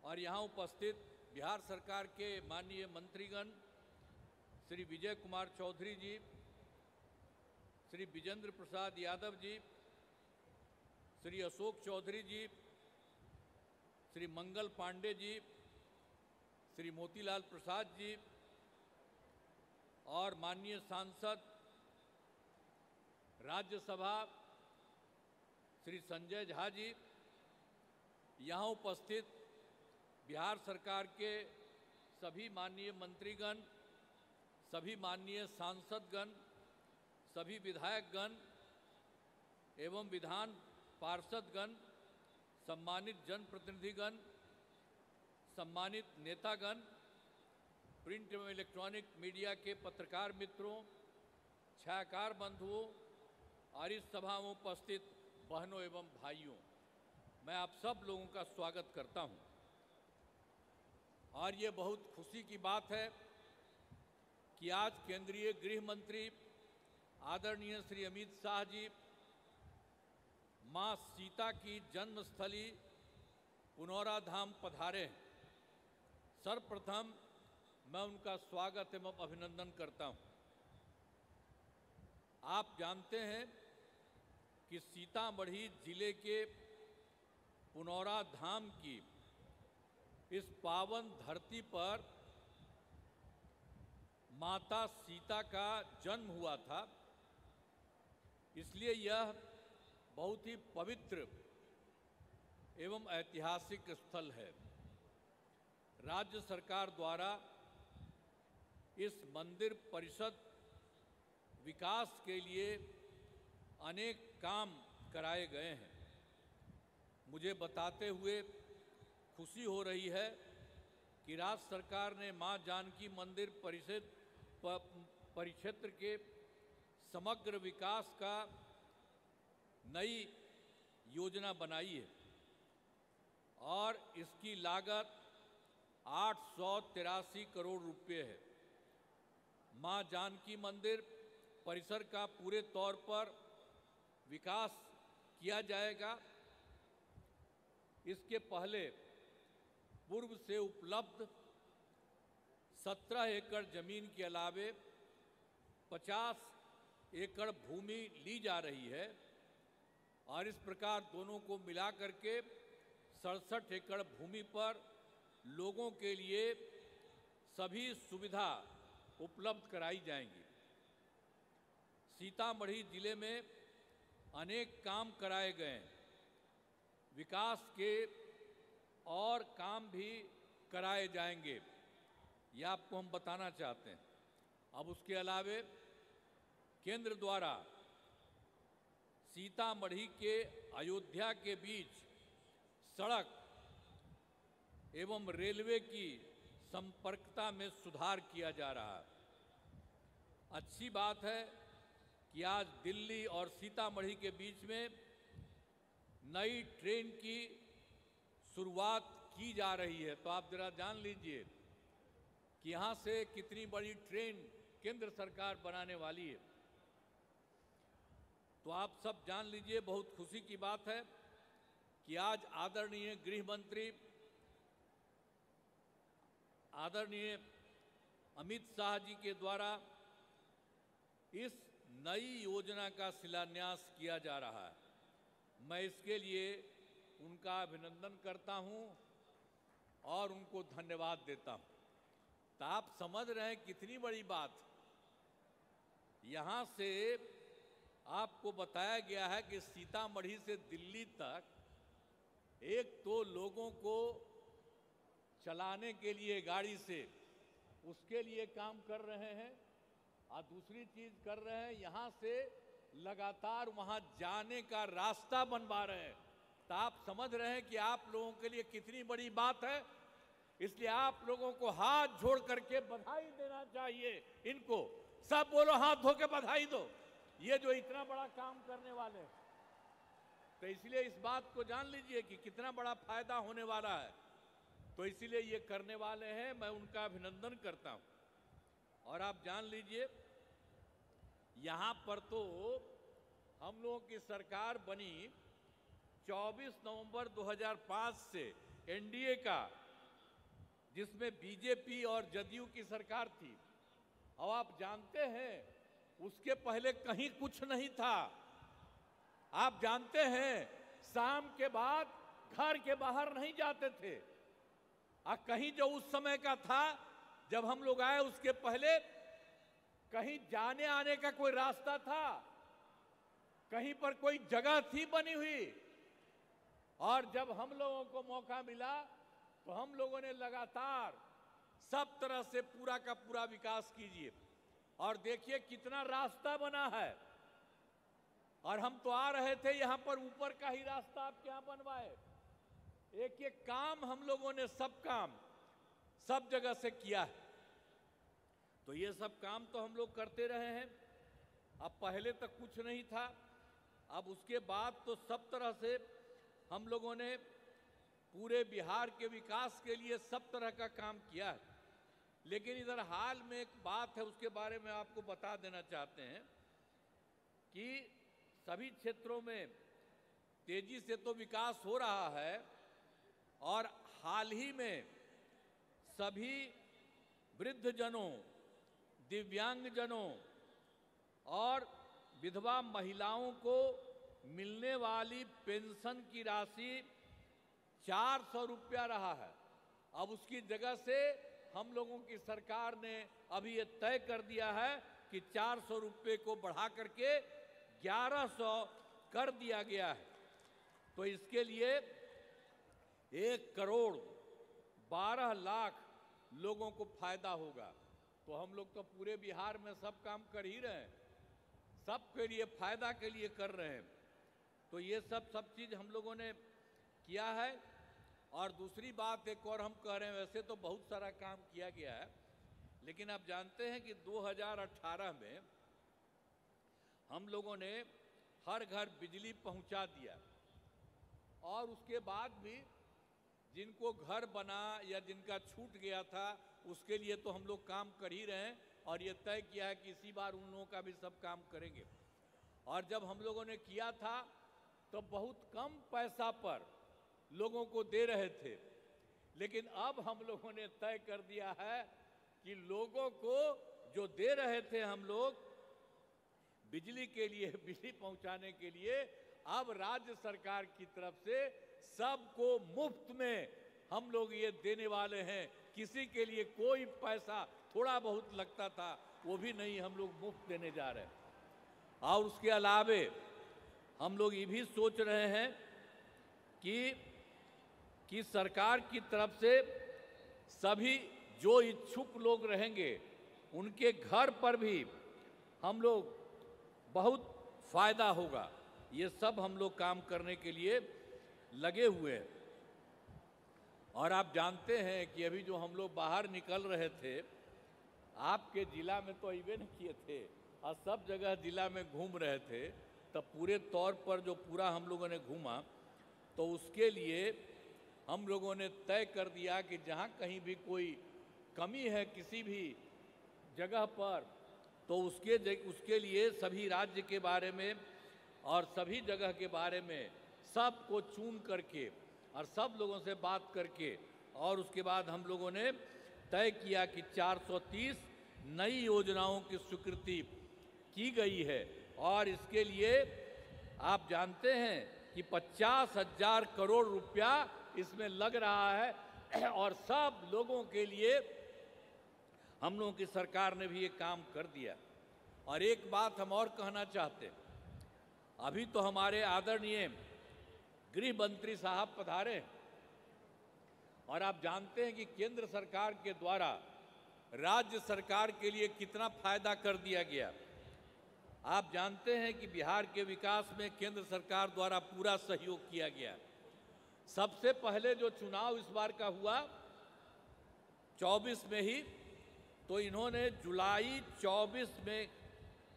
[SPEAKER 9] और यहाँ उपस्थित बिहार सरकार के माननीय मंत्रीगण श्री विजय कुमार चौधरी जी, श्री विजेंद्र प्रसाद यादव जी, श्री अशोक चौधरी जी, श्री मंगल पांडे जी, श्री मोतीलाल प्रसाद जी और माननीय सांसद राज्यसभा श्री संजय झा जी, यहाँ उपस्थित बिहार सरकार के सभी माननीय मंत्रीगण, सभी माननीय सांसदगण, सभी विधायकगण एवं विधान पार्षदगण, सम्मानित जनप्रतिनिधिगण, सम्मानित नेतागण, प्रिंट एवं इलेक्ट्रॉनिक मीडिया के पत्रकार मित्रों, छायाकार बंधुओं और इस सभा में उपस्थित बहनों एवं भाइयों, मैं आप सब लोगों का स्वागत करता हूं। और ये बहुत खुशी की बात है कि आज केंद्रीय गृह मंत्री आदरणीय श्री अमित शाह जी मां सीता की जन्मस्थली पुनौरा धाम पधारे हैं। सर्वप्रथम मैं उनका स्वागत एवं अभिनंदन करता हूं। आप जानते हैं कि सीतामढ़ी जिले के पुनौरा धाम की इस पावन धरती पर माता सीता का जन्म हुआ था, इसलिए यह बहुत ही पवित्र एवं ऐतिहासिक स्थल है। राज्य सरकार द्वारा इस मंदिर परिषद विकास के लिए अनेक काम कराए गए हैं। मुझे बताते हुए खुशी हो रही है कि राज्य सरकार ने मां जानकी मंदिर परिक्षेत्र के समग्र विकास का नई योजना बनाई है और इसकी लागत 883 करोड़ रुपए है। मां जानकी मंदिर परिसर का पूरे तौर पर विकास किया जाएगा। इसके पहले पूर्व से उपलब्ध 17 एकड़ जमीन के अलावे 50 एकड़ भूमि ली जा रही है और इस प्रकार दोनों को मिला करके 67 एकड़ भूमि पर लोगों के लिए सभी सुविधा उपलब्ध कराई जाएंगी। सीतामढ़ी जिले में अनेक काम कराए गए हैं, विकास के और काम भी कराए जाएंगे, यह आपको हम बताना चाहते हैं। अब उसके अलावे केंद्र द्वारा सीतामढ़ी के अयोध्या के बीच सड़क एवं रेलवे की संपर्कता में सुधार किया जा रहा है। अच्छी बात है कि आज दिल्ली और सीतामढ़ी के बीच में नई ट्रेन की शुरुआत की जा रही है। तो आप जरा जान लीजिए कि यहाँ से कितनी बड़ी ट्रेन केंद्र सरकार बनाने वाली है। तो आप सब जान लीजिए, बहुत खुशी की बात है कि आज आदरणीय गृह मंत्री आदरणीय अमित शाह जी के द्वारा इस नई योजना का शिलान्यास किया जा रहा है। मैं इसके लिए उनका अभिनंदन करता हूं और उनको धन्यवाद देता हूं। तो आप समझ रहे हैं कितनी बड़ी बात। यहां से आपको बताया गया है कि सीतामढ़ी से दिल्ली तक एक तो लोगों को चलाने के लिए गाड़ी से उसके लिए काम कर रहे हैं और दूसरी चीज कर रहे हैं, यहां से लगातार वहां जाने का रास्ता बनवा रहे हैं। तो आप समझ रहे हैं कि आप लोगों के लिए कितनी बड़ी बात है। इसलिए आप लोगों को हाथ जोड़ करके बधाई देना चाहिए। इनको सब बोलो, हाथ धो के बधाई दो, ये जो इतना बड़ा काम करने वाले हैं। तो इसलिए इस बात को जान लीजिए कि कितना बड़ा फायदा होने वाला है। तो इसीलिए ये करने वाले हैं, मैं उनका अभिनंदन करता हूं। और आप जान लीजिए, यहां पर तो हम लोगों की सरकार बनी 24 नवंबर 2005 से एनडीए का, जिसमें बीजेपी और जदयू की सरकार थी। अब आप जानते हैं उसके पहले कहीं कुछ नहीं था। आप जानते हैं शाम के बाद घर के बाहर नहीं जाते थे। कहीं जो उस समय का था जब हम लोग आए, उसके पहले कहीं जाने आने का कोई रास्ता था, कहीं पर कोई जगह थी बनी हुई। और जब हम लोगों को मौका मिला तो हम लोगों ने लगातार सब तरह से पूरा का पूरा विकास कीजिए। और देखिए कितना रास्ता बना है। और हम तो आ रहे थे, यहां पर ऊपर का ही रास्ता आपके यहां बनवाए। एक एक काम हम लोगों ने सब काम सब जगह से किया है। तो ये सब काम तो हम लोग करते रहे हैं। अब पहले तक कुछ नहीं था, अब उसके बाद तो सब तरह से हम लोगों ने पूरे बिहार के विकास के लिए सब तरह का काम किया है। लेकिन इधर हाल में एक बात है, उसके बारे में आपको बता देना चाहते हैं कि सभी क्षेत्रों में तेजी से तो विकास हो रहा है और हाल ही में सभी वृद्धजनों, दिव्यांगजनों और विधवा महिलाओं को मिलने वाली पेंशन की राशि 400 रुपया रहा है। अब उसकी जगह से हम लोगों की सरकार ने अभी ये तय कर दिया है कि 400 रुपये को बढ़ा करके 1100 कर दिया गया है। तो इसके लिए 1,12,00,000 लोगों को फायदा होगा। तो हम लोग तो पूरे बिहार में सब काम कर ही रहे हैं, सबके लिए फायदा के लिए कर रहे हैं। तो ये सब चीज़ हम लोगों ने किया है। और दूसरी बात एक और हम कह रहे हैं, वैसे तो बहुत सारा काम किया गया है, लेकिन आप जानते हैं कि 2018 में हम लोगों ने हर घर बिजली पहुंचा दिया, और उसके बाद भी जिनको घर बना या जिनका छूट गया था उसके लिए तो हम लोग काम कर ही रहे हैं, और ये तय किया है कि इसी बार उन लोगों का भी सब काम करेंगे। और जब हम लोगों ने किया था तो बहुत कम पैसा पर लोगों को दे रहे थे, लेकिन अब हम लोगों ने तय कर दिया है कि लोगों को जो दे रहे थे हम लोग बिजली के लिए, बिजली पहुंचाने के लिए, अब राज्य सरकार की तरफ से सबको मुफ्त में हम लोग ये देने वाले हैं। किसी के लिए कोई पैसा थोड़ा बहुत लगता था वो भी नहीं, हम लोग मुफ्त देने जा रहे हैं। और उसके अलावे हम लोग ये भी सोच रहे हैं कि सरकार की तरफ से सभी जो इच्छुक लोग रहेंगे उनके घर पर भी हम लोग बहुत फायदा होगा। ये सब हम लोग काम करने के लिए लगे हुए हैं। और आप जानते हैं कि अभी जो हम लोग बाहर निकल रहे थे, आपके जिला में तो अबे नहीं किए थे और सब जगह जिला में घूम रहे थे, तब पूरे तौर पर जो पूरा हम लोगों ने घूमा, तो उसके लिए हम लोगों ने तय कर दिया कि जहाँ कहीं भी कोई कमी है किसी भी जगह पर, तो उसके लिए सभी राज्य के बारे में और सभी जगह के बारे में सबको चुन करके और सब लोगों से बात करके, और उसके बाद हम लोगों ने तय किया कि 430 नई योजनाओं की स्वीकृति की गई है। और इसके लिए आप जानते हैं कि 50,000 करोड़ रुपया इसमें लग रहा है, और सब लोगों के लिए हम लोगों की सरकार ने भी ये काम कर दिया। और एक बात हम और कहना चाहते हैं, अभी तो हमारे आदरणीय गृह मंत्री साहब पधारे, और आप जानते हैं कि केंद्र सरकार के द्वारा राज्य सरकार के लिए कितना फायदा कर दिया गया। आप जानते हैं कि बिहार के विकास में केंद्र सरकार द्वारा पूरा सहयोग किया गया। सबसे पहले जो चुनाव इस बार का हुआ 24 में ही, तो इन्होंने जुलाई 24 में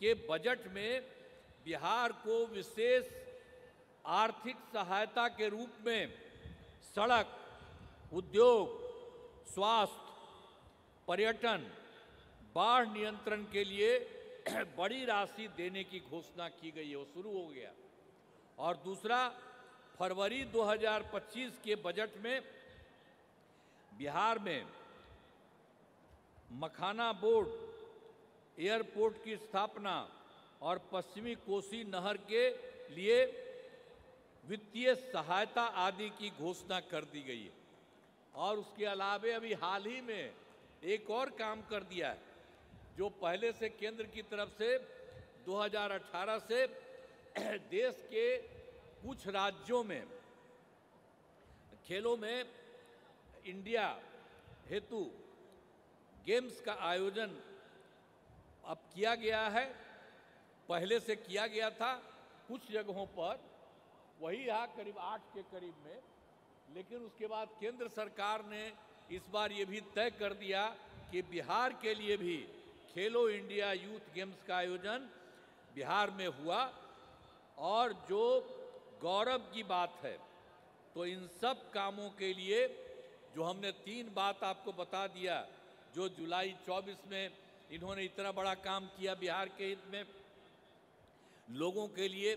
[SPEAKER 9] के बजट में बिहार को विशेष आर्थिक सहायता के रूप में सड़क, उद्योग, स्वास्थ्य, पर्यटन, बाढ़ नियंत्रण के लिए बड़ी राशि देने की घोषणा की गई है, वो शुरू हो गया। और दूसरा, फरवरी 2025 के बजट में बिहार में मखाना बोर्ड, एयरपोर्ट की स्थापना और पश्चिमी कोसी नहर के लिए वित्तीय सहायता आदि की घोषणा कर दी गई है। और उसके अलावे अभी हाल ही में एक और काम कर दिया है, जो पहले से केंद्र की तरफ से 2018 से देश के कुछ राज्यों में खेलों में इंडिया हेतु गेम्स का आयोजन अब किया गया है। पहले से किया गया था कुछ जगहों पर, वही यहाँ करीब 8 के करीब में, लेकिन उसके बाद केंद्र सरकार ने इस बार ये भी तय कर दिया कि बिहार के लिए भी खेलो इंडिया यूथ गेम्स का आयोजन बिहार में हुआ। और जो गौरव की बात है, तो इन सब कामों के लिए जो हमने 3 बात आपको बता दिया, जो जुलाई 24 में इन्होंने इतना बड़ा काम किया बिहार के हित में लोगों के लिए,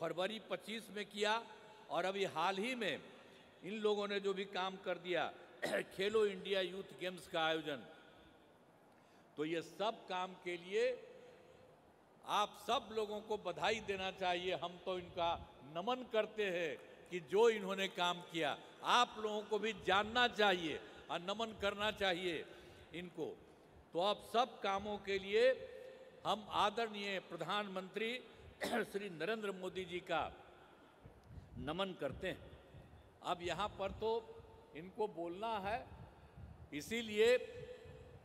[SPEAKER 9] फरवरी 25 में किया, और अभी हाल ही में इन लोगों ने जो भी काम कर दिया खेलो इंडिया यूथ गेम्स का आयोजन, तो ये सब काम के लिए आप सब लोगों को बधाई देना चाहिए। हम तो इनका नमन करते हैं कि जो इन्होंने काम किया, आप लोगों को भी जानना चाहिए और नमन करना चाहिए इनको। तो अब सब कामों के लिए हम आदरणीय प्रधानमंत्री श्री नरेंद्र मोदी जी का नमन करते हैं। अब यहाँ पर तो इनको बोलना है, इसीलिए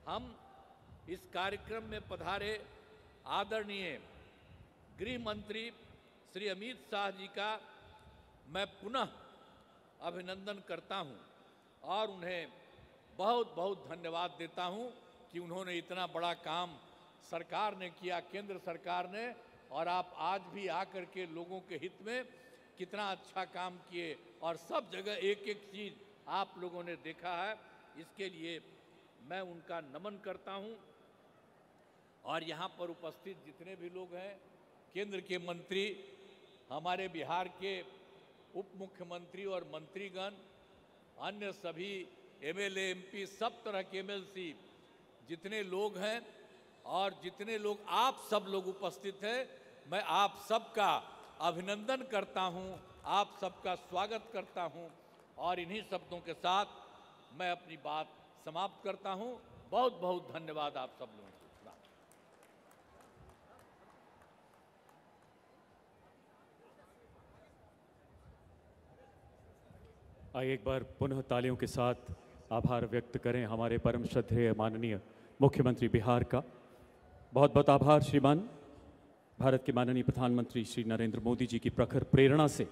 [SPEAKER 9] हम इस कार्यक्रम में पधारे आदरणीय गृह मंत्री श्री अमित शाह जी का मैं पुनः अभिनंदन करता हूं और उन्हें बहुत बहुत धन्यवाद देता हूं कि उन्होंने इतना बड़ा काम सरकार ने किया, केंद्र सरकार ने, और आप आज भी आकर के लोगों के हित में कितना अच्छा काम किए और सब जगह एक एक चीज़ आप लोगों ने देखा है। इसके लिए मैं उनका नमन करता हूं। और यहाँ पर उपस्थित जितने भी लोग हैं, केंद्र के मंत्री, हमारे बिहार के उप मुख्यमंत्री और मंत्रीगण, अन्य सभी एमएलए एमपी, सब तरह के एमएलसी जितने लोग हैं और जितने लोग आप सब लोग उपस्थित हैं, मैं आप सबका अभिनंदन करता हूं, आप सबका स्वागत करता हूं और इन्हीं शब्दों के साथ मैं अपनी बात समाप्त करता हूं। बहुत बहुत धन्यवाद आप सब लोगों को।
[SPEAKER 5] आइए एक बार पुनः तालियों के साथ आभार व्यक्त करें हमारे परम श्रद्धेय माननीय मुख्यमंत्री बिहार का। बहुत बहुत आभार श्रीमान। भारत के माननीय प्रधानमंत्री श्री नरेंद्र मोदी जी की प्रखर प्रेरणा से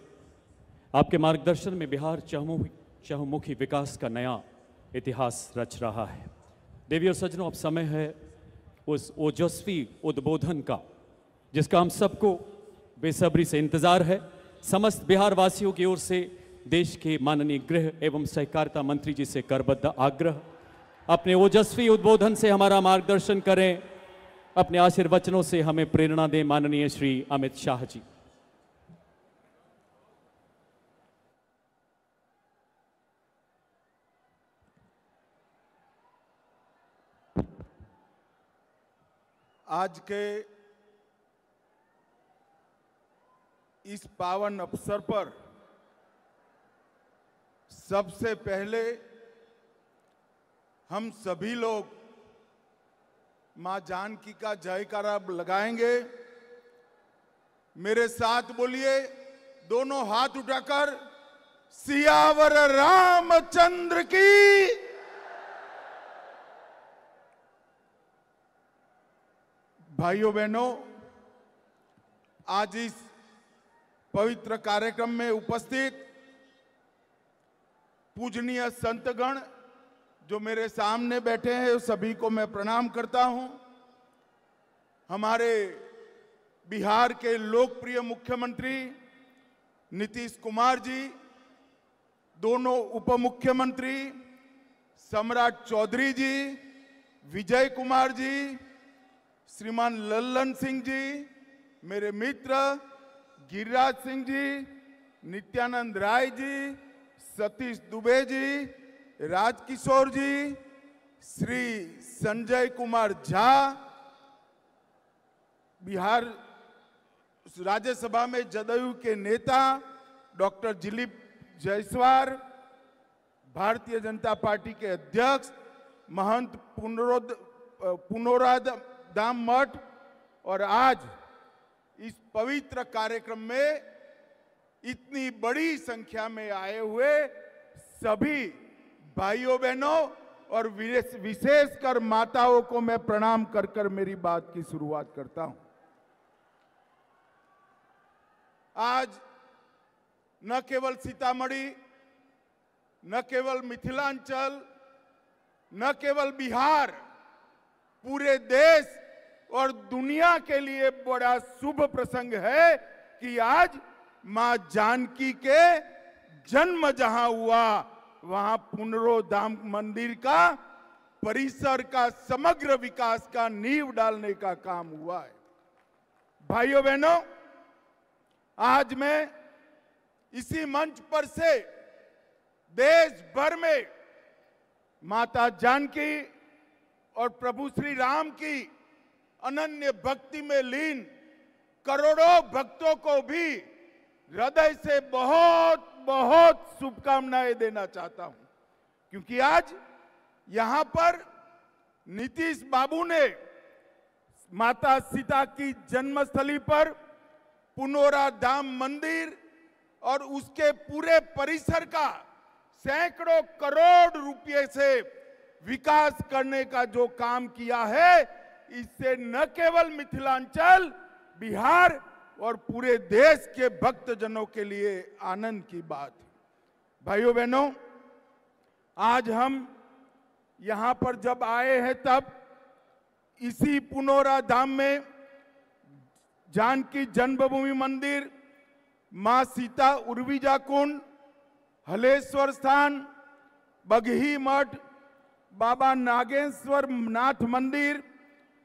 [SPEAKER 5] आपके मार्गदर्शन में बिहार चहुमुखी विकास का नया इतिहास रच रहा है। देवी और सज्जनों, अब समय है उस ओजस्वी उद्बोधन का जिसका हम सबको बेसब्री से इंतजार है। समस्त बिहार वासियों की ओर से देश के माननीय गृह एवं सहकारिता मंत्री जी से करबद्ध आग्रह, अपने ओजस्वी उद्बोधन से हमारा मार्गदर्शन करें, अपने आशीर्वचनों से हमें प्रेरणा दें माननीय श्री अमित शाह जी।
[SPEAKER 10] आज के इस पावन अवसर पर सबसे पहले हम सभी लोग मां जानकी का जयकारा लगाएंगे। मेरे साथ बोलिए, दोनों हाथ उठाकर, सियावर रामचंद्र की। भाइयों बहनों, आज इस पवित्र कार्यक्रम में उपस्थित पूजनीय संतगण जो मेरे सामने बैठे हैं, सभी को मैं प्रणाम करता हूं। हमारे बिहार के लोकप्रिय मुख्यमंत्री नीतीश कुमार जी, दोनों उप मुख्यमंत्री सम्राट चौधरी जी, विजय कुमार जी, श्रीमान लल्लन सिंह जी, मेरे मित्र गिरिराज सिंह जी, नित्यानंद राय जी, सतीश दुबे जी, राजकिशोर जी, श्री संजय कुमार झा, बिहार राज्यसभा में जदयू के नेता डॉक्टर दिलीप जायसवाल, भारतीय जनता पार्टी के अध्यक्ष महंत पुनोराधाम मठ, और आज इस पवित्र कार्यक्रम में इतनी बड़ी संख्या में आए हुए सभी भाइयों बहनों और विशेषकर माताओं को मैं प्रणाम कर कर मेरी बात की शुरुआत करता हूं। आज न केवल सीतामढ़ी, न केवल मिथिलांचल, न केवल बिहार, पूरे देश और दुनिया के लिए बड़ा शुभ प्रसंग है कि आज मां जानकी के जन्म जहां हुआ, वहां पुनरोधाम मंदिर का परिसर का समग्र विकास का नींव डालने का काम हुआ है। भाइयों बहनों, आज मैं इसी मंच पर से देश भर में माता जानकी और प्रभु श्री राम की अनन्य भक्ति में लीन करोड़ों भक्तों को भी हृदय से बहुत बहुत शुभकामनाएं देना चाहता हूं, क्योंकि आज यहां पर नीतीश बाबू ने माता सीता की जन्मस्थली पर पुनौरा धाम मंदिर और उसके पूरे परिसर का सैकड़ों करोड़ रुपए से विकास करने का जो काम किया है, इससे न केवल मिथिलांचल, बिहार और पूरे देश के भक्तजनों के लिए आनंद की बात है। भाइयों बहनों, आज हम यहां पर जब आए हैं तब इसी पुनौरा धाम में जानकी जन्मभूमि मंदिर, मां सीता उर्विजा कुंड, हलेश्वर स्थान, बगही मठ, बाबा नागेश्वर नाथ मंदिर,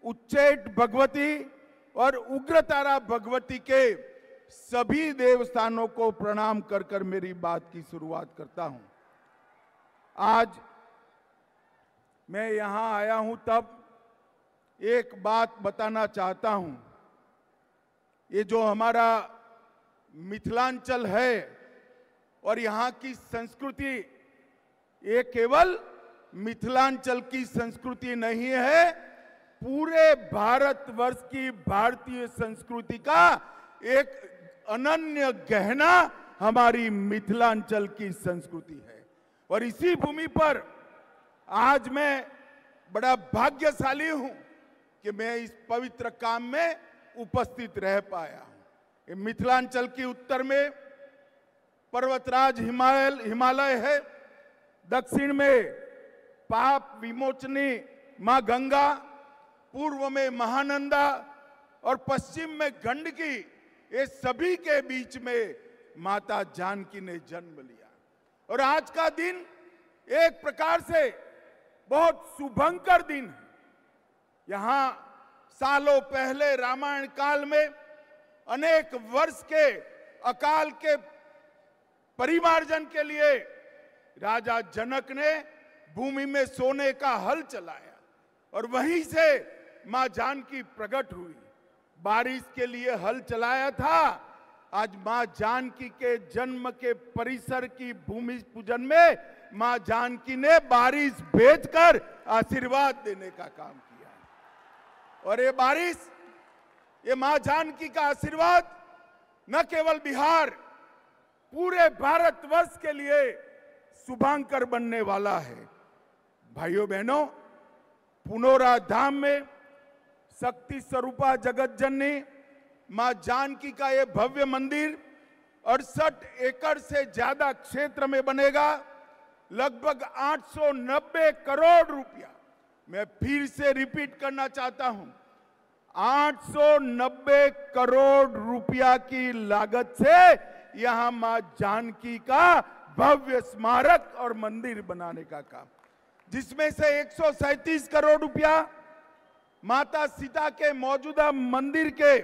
[SPEAKER 10] उच्चैठ भगवती और उग्रतारा भगवती के सभी देवस्थानों को प्रणाम कर कर मेरी बात की शुरुआत करता हूं। आज मैं यहां आया हूं तब एक बात बताना चाहता हूं। ये जो हमारा मिथिलांचल है और यहाँ की संस्कृति, ये केवल मिथिलांचल की संस्कृति नहीं है, पूरे भारतवर्ष की भारतीय संस्कृति का एक अनन्य गहना हमारी मिथिलांचल की संस्कृति है। और इसी भूमि पर आज मैं बड़ा भाग्यशाली हूं कि मैं इस पवित्र काम में उपस्थित रह पाया हूं। मिथिलांचल के उत्तर में पर्वतराज हिमालय है, दक्षिण में पाप विमोचनी मां गंगा, पूर्व में महानंदा और पश्चिम में गंडकी, ये सभी के बीच में माता जानकी ने जन्म लिया। और आज का दिन एक प्रकार से बहुत शुभंकर दिन है। यहां सालों पहले रामायण काल में अनेक वर्ष के अकाल के परिमार्जन के लिए राजा जनक ने भूमि में सोने का हल चलाया और वहीं से मां जानकी प्रकट हुई। बारिश के लिए हल चलाया था, आज मां जानकी के जन्म के परिसर की भूमि पूजन में मां जानकी ने बारिश भेजकर आशीर्वाद देने का काम किया। और ये बारिश, ये मां जानकी का आशीर्वाद न केवल बिहार, पूरे भारतवर्ष के लिए शुभांकर बनने वाला है। भाइयों बहनों, पुनौरा धाम में शक्ति स्वरूपा जगत जननी मां जानकी का ये भव्य मंदिर 68 एकड़ से ज्यादा क्षेत्र में बनेगा। लगभग 890 करोड़ रुपया, मैं फिर से रिपीट करना चाहता हूं, 890 करोड़ रुपया की लागत से यहां मां जानकी का भव्य स्मारक और मंदिर बनाने का काम, जिसमें से 137 करोड़ रुपया माता सीता के मौजूदा मंदिर के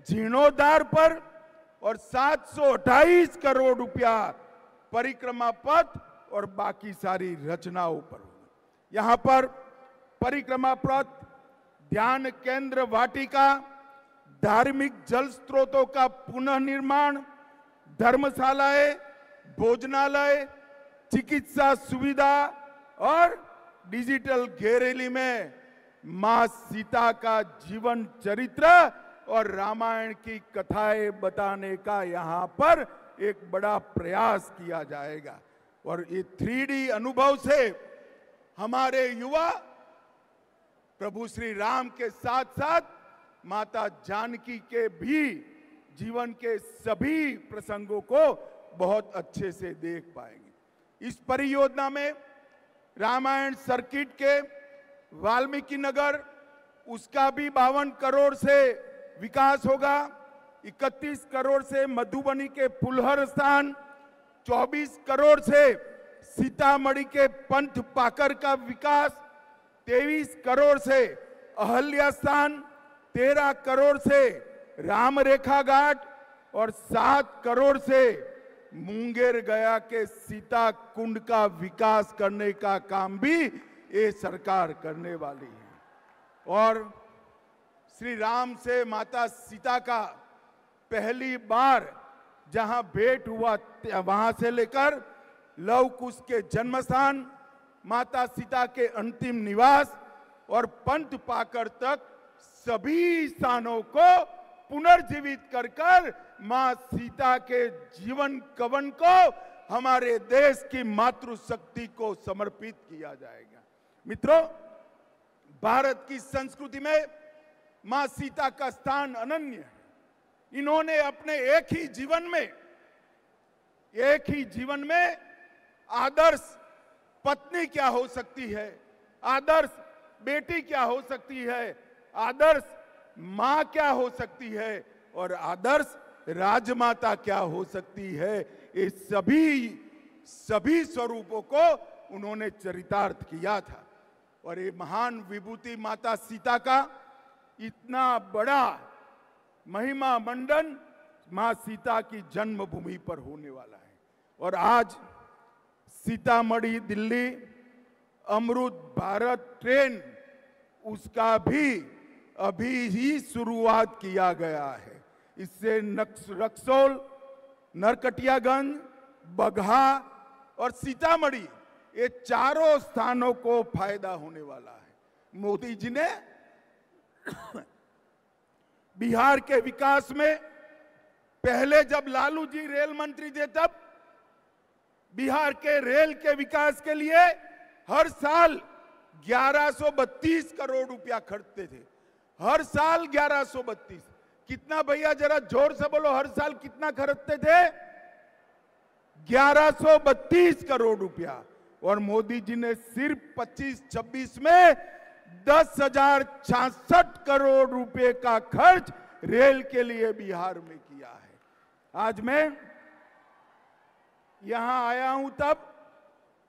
[SPEAKER 10] जीर्णोद्धार पर और 728 करोड़ रुपया परिक्रमा पथ और बाकी सारी रचनाओं पर। यहां पर परिक्रमा पथ, ध्यान केंद्र वाटिका, धार्मिक जल स्रोतों का पुनः निर्माण, धर्मशालाएं, भोजनालय, चिकित्सा सुविधा और डिजिटल गैलरी में मां सीता का जीवन चरित्र और रामायण की कथाएं बताने का यहां पर एक बड़ा प्रयास किया जाएगा। और ये 3D अनुभव से हमारे युवा प्रभु श्री राम के साथ साथ माता जानकी के भी जीवन के सभी प्रसंगों को बहुत अच्छे से देख पाएंगे। इस परियोजना में रामायण सर्किट के वाल्मीकि नगर, उसका भी 52 करोड़ से विकास होगा। 31 करोड़ से मधुबनी के फुलहर स्थान, 24 करोड़ से सीतामढ़ी के पंथ पाकर का विकास, 23 करोड़ से अहल्या स्थान, 13 करोड़ से राम रेखा घाट और 7 करोड़ से मुंगेर गया के सीता कुंड का विकास करने का काम भी ये सरकार करने वाली है। और श्री राम से माता सीता का पहली बार जहां भेंट हुआ, वहां से लेकर लव कुश के जन्म स्थान, माता सीता के अंतिम निवास और पंथ पाकर तक सभी स्थानों को पुनर्जीवित कर कर मां सीता के जीवन कवन को हमारे देश की मातृशक्ति को समर्पित किया जाएगा। मित्रों, भारत की संस्कृति में मां सीता का स्थान अनन्य है। इन्होंने अपने एक ही जीवन में आदर्श पत्नी क्या हो सकती है, आदर्श बेटी क्या हो सकती है, आदर्श मां क्या हो सकती है और आदर्श राजमाता क्या हो सकती है, ये सभी स्वरूपों को उन्होंने चरितार्थ किया था। और ये महान विभूति माता सीता का इतना बड़ा महिमा मंडन मां सीता की जन्मभूमि पर होने वाला है। और आज सीतामढ़ी दिल्ली अमृत भारत ट्रेन, उसका भी अभी ही शुरुआत किया गया है। इससे रक्सौल, नरकटियागंज, बगहा और सीतामढ़ी, ये चारों स्थानों को फायदा होने वाला है। मोदी जी ने बिहार के विकास में पहले जब लालू जी रेल मंत्री थे तब बिहार के रेल के विकास के लिए हर साल 1132 करोड़ रुपया खर्चते थे। हर साल 1132। कितना भैया, जरा जोर से बोलो, हर साल कितना खर्चते थे? 1132 करोड़ रुपया। और मोदी जी ने सिर्फ 25-26 में 10,066 करोड़ रुपए का खर्च रेल के लिए बिहार में किया है। आज मैं यहां आया हूं तब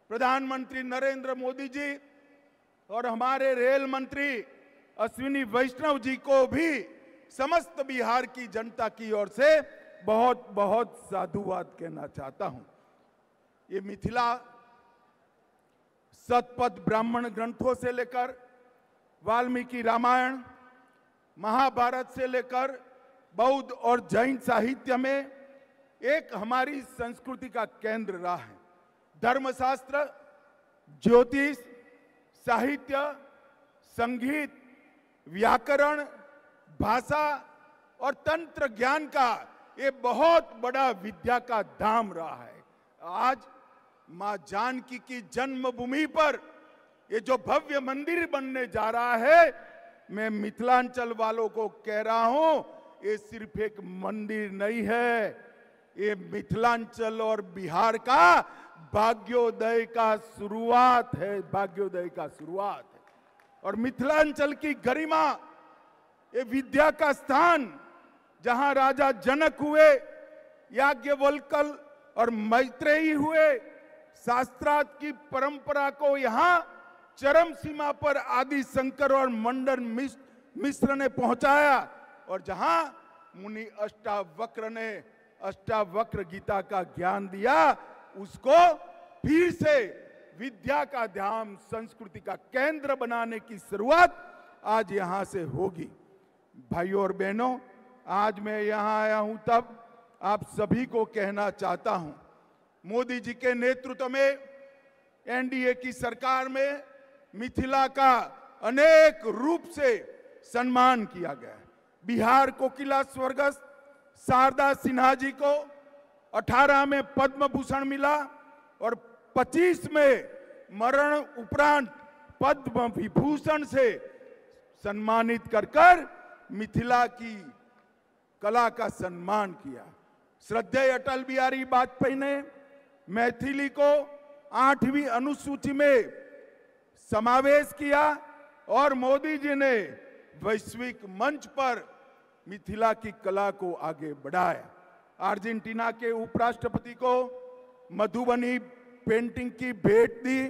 [SPEAKER 10] प्रधानमंत्री नरेंद्र मोदी जी और हमारे रेल मंत्री अश्विनी वैष्णव जी को भी समस्त बिहार की जनता की ओर से बहुत बहुत साधुवाद कहना चाहता हूं। ये मिथिला शतपथ ब्राह्मण ग्रंथों से लेकर वाल्मीकि रामायण, महाभारत से लेकर बौद्ध और जैन साहित्य में एक हमारी संस्कृति का केंद्र रहा है। धर्मशास्त्र, ज्योतिष, साहित्य, संगीत, व्याकरण, भाषा और तंत्र ज्ञान का ये बहुत बड़ा विद्या का धाम रहा है। आज मां जानकी की जन्मभूमि पर ये जो भव्य मंदिर बनने जा रहा है, मैं मिथिलांचल वालों को कह रहा हूं, ये सिर्फ एक मंदिर नहीं है, ये मिथिलांचल और बिहार का भाग्योदय का शुरुआत है, भाग्योदय का शुरुआत है। और मिथिलांचल की गरिमा, ये विद्या का स्थान, जहां राजा जनक हुए, याज्ञवल्क्य और मैत्रेयी हुए, शास्त्रार्थ की परंपरा को यहां चरम सीमा पर आदि शंकर और मंडन मिश्र ने पहुंचाया, और जहां मुनि अष्टावक्र ने अष्टावक्र गीता का ज्ञान दिया, उसको फिर से विद्या का धाम, संस्कृति का केंद्र बनाने की शुरुआत आज यहां से होगी। भाइयों और बहनों, आज मैं यहां आया हूं तब आप सभी को कहना चाहता हूं, मोदी जी के नेतृत्व में एनडीए की सरकार में मिथिला का अनेक रूप से सम्मान किया गया है। बिहार कोकिला स्वर्गस्थ शारदा सिन्हा जी को 18 में पद्म भूषण मिला और 25 में मरण उपरांत पद्म विभूषण से सम्मानित कर मिथिला की कला का सम्मान किया। श्रद्धेय अटल बिहारी वाजपेयी ने मैथिली को 8वीं अनुसूची में समावेश किया और मोदी जी ने वैश्विक मंच पर मिथिला की कला को आगे बढ़ाया। अर्जेंटीना के उपराष्ट्रपति को मधुबनी पेंटिंग की भेंट दी।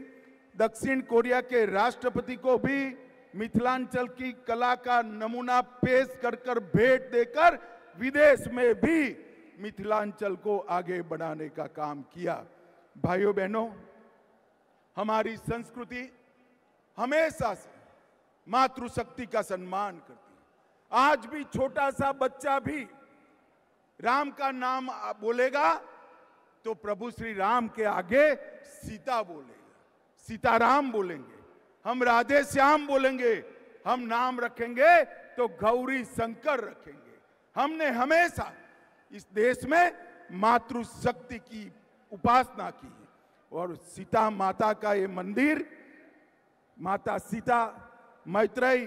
[SPEAKER 10] दक्षिण कोरिया के राष्ट्रपति को भी मिथिलांचल की कला का नमूना पेश कर भेंट देकर विदेश में भी मिथिलांचल को आगे बढ़ाने का काम किया। भाइयों बहनों, हमारी संस्कृति हमेशा से मातृशक्ति का सम्मान करती है। आज भी छोटा सा बच्चा भी राम का नाम बोलेगा तो प्रभु श्री राम के आगे सीता बोलेगा, सीताराम बोलेंगे। हम राधे श्याम बोलेंगे, हम नाम रखेंगे तो गौरी शंकर रखेंगे। हमने हमेशा इस देश में मातृशक्ति की उपासना की है और सीता माता का ये मंदिर, माता सीता, मैत्रेयी,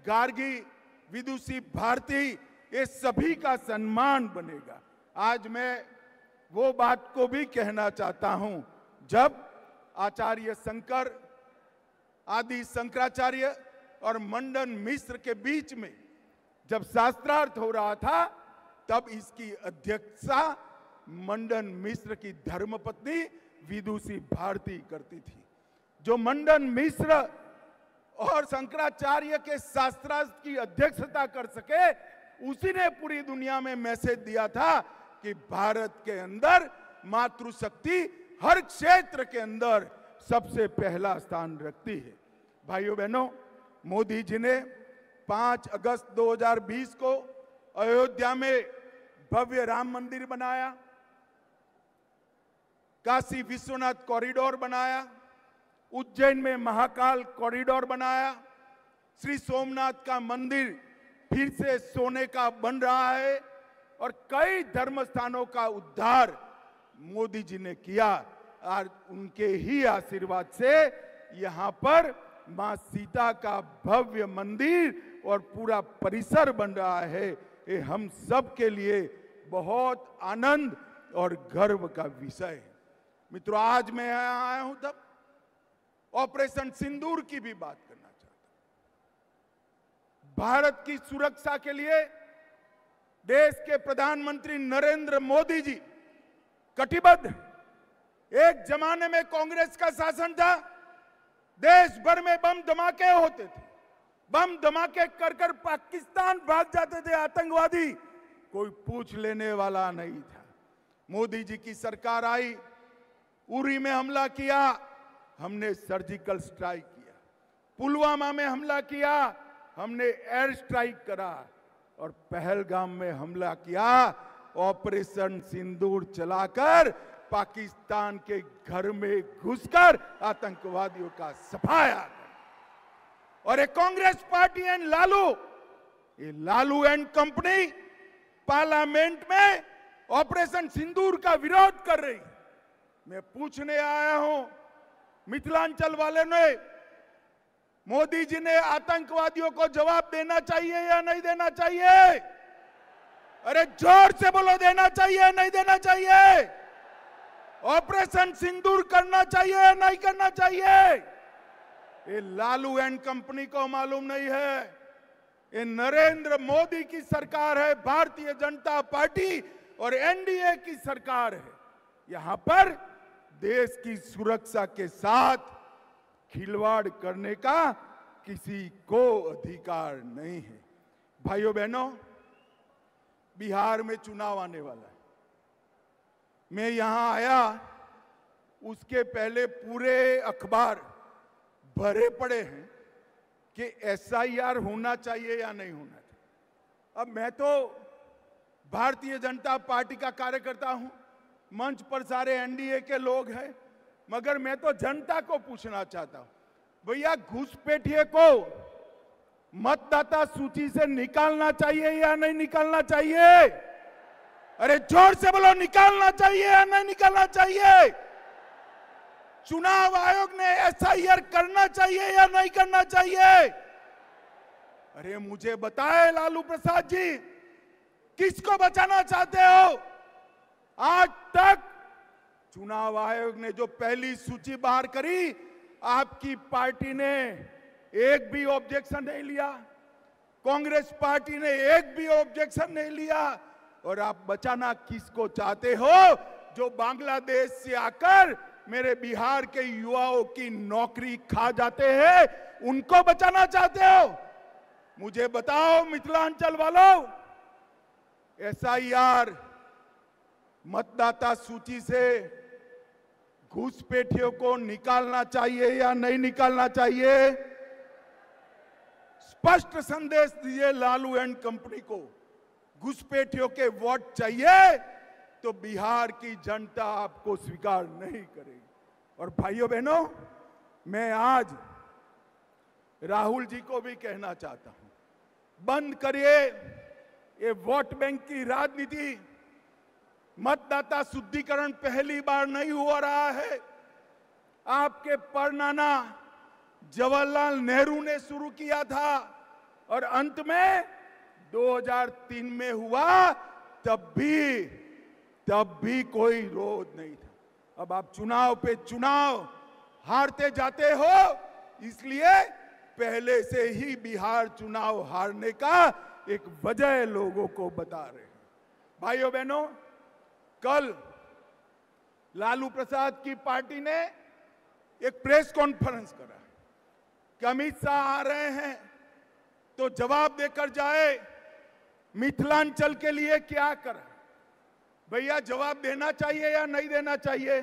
[SPEAKER 10] गार्गी, विदुषी, भारती, ये सभी का सम्मान बनेगा। आज मैं वो बात को भी कहना चाहता हूं, जब आचार्य शंकर, आदि शंकराचार्य और मंडन मिश्र के बीच में जब शास्त्रार्थ हो रहा था, तब इसकी अध्यक्षता मंडन मिश्र की धर्मपत्नी विदुषी भारती करती थी। जो मंडन मिश्र और शंकराचार्य के शास्त्रार्थ की अध्यक्षता कर सके, उसी ने पूरी दुनिया में मैसेज दिया था कि भारत के अंदर मातृशक्ति हर क्षेत्र के अंदर सबसे पहला स्थान रखती है। भाइयों बहनों, मोदी जी ने 5 अगस्त 2020 को अयोध्या में भव्य राम मंदिर बनाया, काशी विश्वनाथ कॉरिडोर बनाया, उज्जैन में महाकाल कॉरिडोर बनाया, श्री सोमनाथ का मंदिर फिर से सोने का बन रहा है और कई धर्म स्थानों का उद्धार मोदी जी ने किया। और उनके ही आशीर्वाद से यहाँ पर मां सीता का भव्य मंदिर और पूरा परिसर बन रहा है। ये हम सब के लिए बहुत आनंद और गर्व का विषय है। मित्रों, आज मैं यहाँ आया हूं तब ऑपरेशन सिंदूर की भी बात करना चाहता हूं। भारत की सुरक्षा के लिए देश के प्रधानमंत्री नरेंद्र मोदी जी कटिबद्ध। एक जमाने में कांग्रेस का शासन था, देश भर में बम धमाके होते थे, बम धमाके कर कर पाकिस्तान भाग जाते थे आतंकवादी, कोई पूछ लेने वाला नहीं था। मोदी जी की सरकार आई, उरी में हमला किया, हमने सर्जिकल स्ट्राइक किया, पुलवामा में हमला किया, हमने एयर स्ट्राइक करा और पहलगाम में हमला किया, ऑपरेशन सिंदूर चलाकर पाकिस्तान के घर में घुसकर आतंकवादियों का सफाया कर। और ये कांग्रेस पार्टी एंड लालू, ये लालू एंड कंपनी पार्लियामेंट में ऑपरेशन सिंदूर का विरोध कर रही। मैं पूछने आया हूं, मिथिलांचल वाले ने, मोदी जी ने आतंकवादियों को जवाब देना चाहिए या नहीं देना चाहिए? अरे जोर से बोलो, देना चाहिए नहीं देना चाहिए? ऑपरेशन सिंदूर करना चाहिए या नहीं करना चाहिए? ये लालू एंड कंपनी को मालूम नहीं है, ये नरेंद्र मोदी की सरकार है, भारतीय जनता पार्टी और एनडीए की सरकार है। यहां पर देश की सुरक्षा के साथ खिलवाड़ करने का किसी को अधिकार नहीं है। भाइयों बहनों, बिहार में चुनाव आने वाला है। मैं यहां आया, उसके पहले पूरे अखबार भरे पड़े हैं कि एसआईआर होना चाहिए या नहीं होना चाहिए। अब मैं तो भारतीय जनता पार्टी का कार्यकर्ता हूं, मंच पर सारे एनडीए के लोग हैं, मगर मैं तो जनता को पूछना चाहता हूं, भैया घुसपैठिए को मतदाता सूची से निकालना चाहिए या नहीं निकालना चाहिए? अरे जोर से बोलो, निकालना चाहिए या नहीं निकालना चाहिए? चुनाव आयोग ने एसआईआर करना चाहिए या नहीं करना चाहिए? अरे मुझे बताए लालू प्रसाद जी, किसको बचाना चाहते हो? आज तक चुनाव आयोग ने जो पहली सूची बाहर करी, आपकी पार्टी ने एक भी ऑब्जेक्शन नहीं लिया, कांग्रेस पार्टी ने एक भी ऑब्जेक्शन नहीं लिया। और आप बचाना किसको चाहते हो? जो बांग्लादेश से आकर मेरे बिहार के युवाओं की नौकरी खा जाते हैं, उनको बचाना चाहते हो? मुझे बताओ मिथिलांचल वालों, एसआईआर मतदाता सूची से घुसपैठियों को निकालना चाहिए या नहीं निकालना चाहिए? स्पष्ट संदेश दीजिए लालू एंड कंपनी को। घुसपैठियों के वोट चाहिए तो बिहार की जनता आपको स्वीकार नहीं करेगी। और भाइयों बहनों, मैं आज राहुल जी को भी कहना चाहता हूं, बंद करिए ये वोट बैंक की राजनीति। मतदाता शुद्धिकरण पहली बार नहीं हो रहा है, आपके परनाना जवाहरलाल नेहरू ने शुरू किया था और अंत में 2003 में हुआ, तब भी कोई विरोध नहीं था। अब आप चुनाव पे चुनाव हारते जाते हो, इसलिए पहले से ही बिहार चुनाव हारने का एक वजह लोगों को बता रहे हैं। भाइयों बहनों, कल लालू प्रसाद की पार्टी ने एक प्रेस कॉन्फ्रेंस करा कि अमित शाह आ रहे हैं तो जवाब देकर जाए, मिथिलांचल के लिए क्या करा। भैया जवाब देना चाहिए या नहीं देना चाहिए?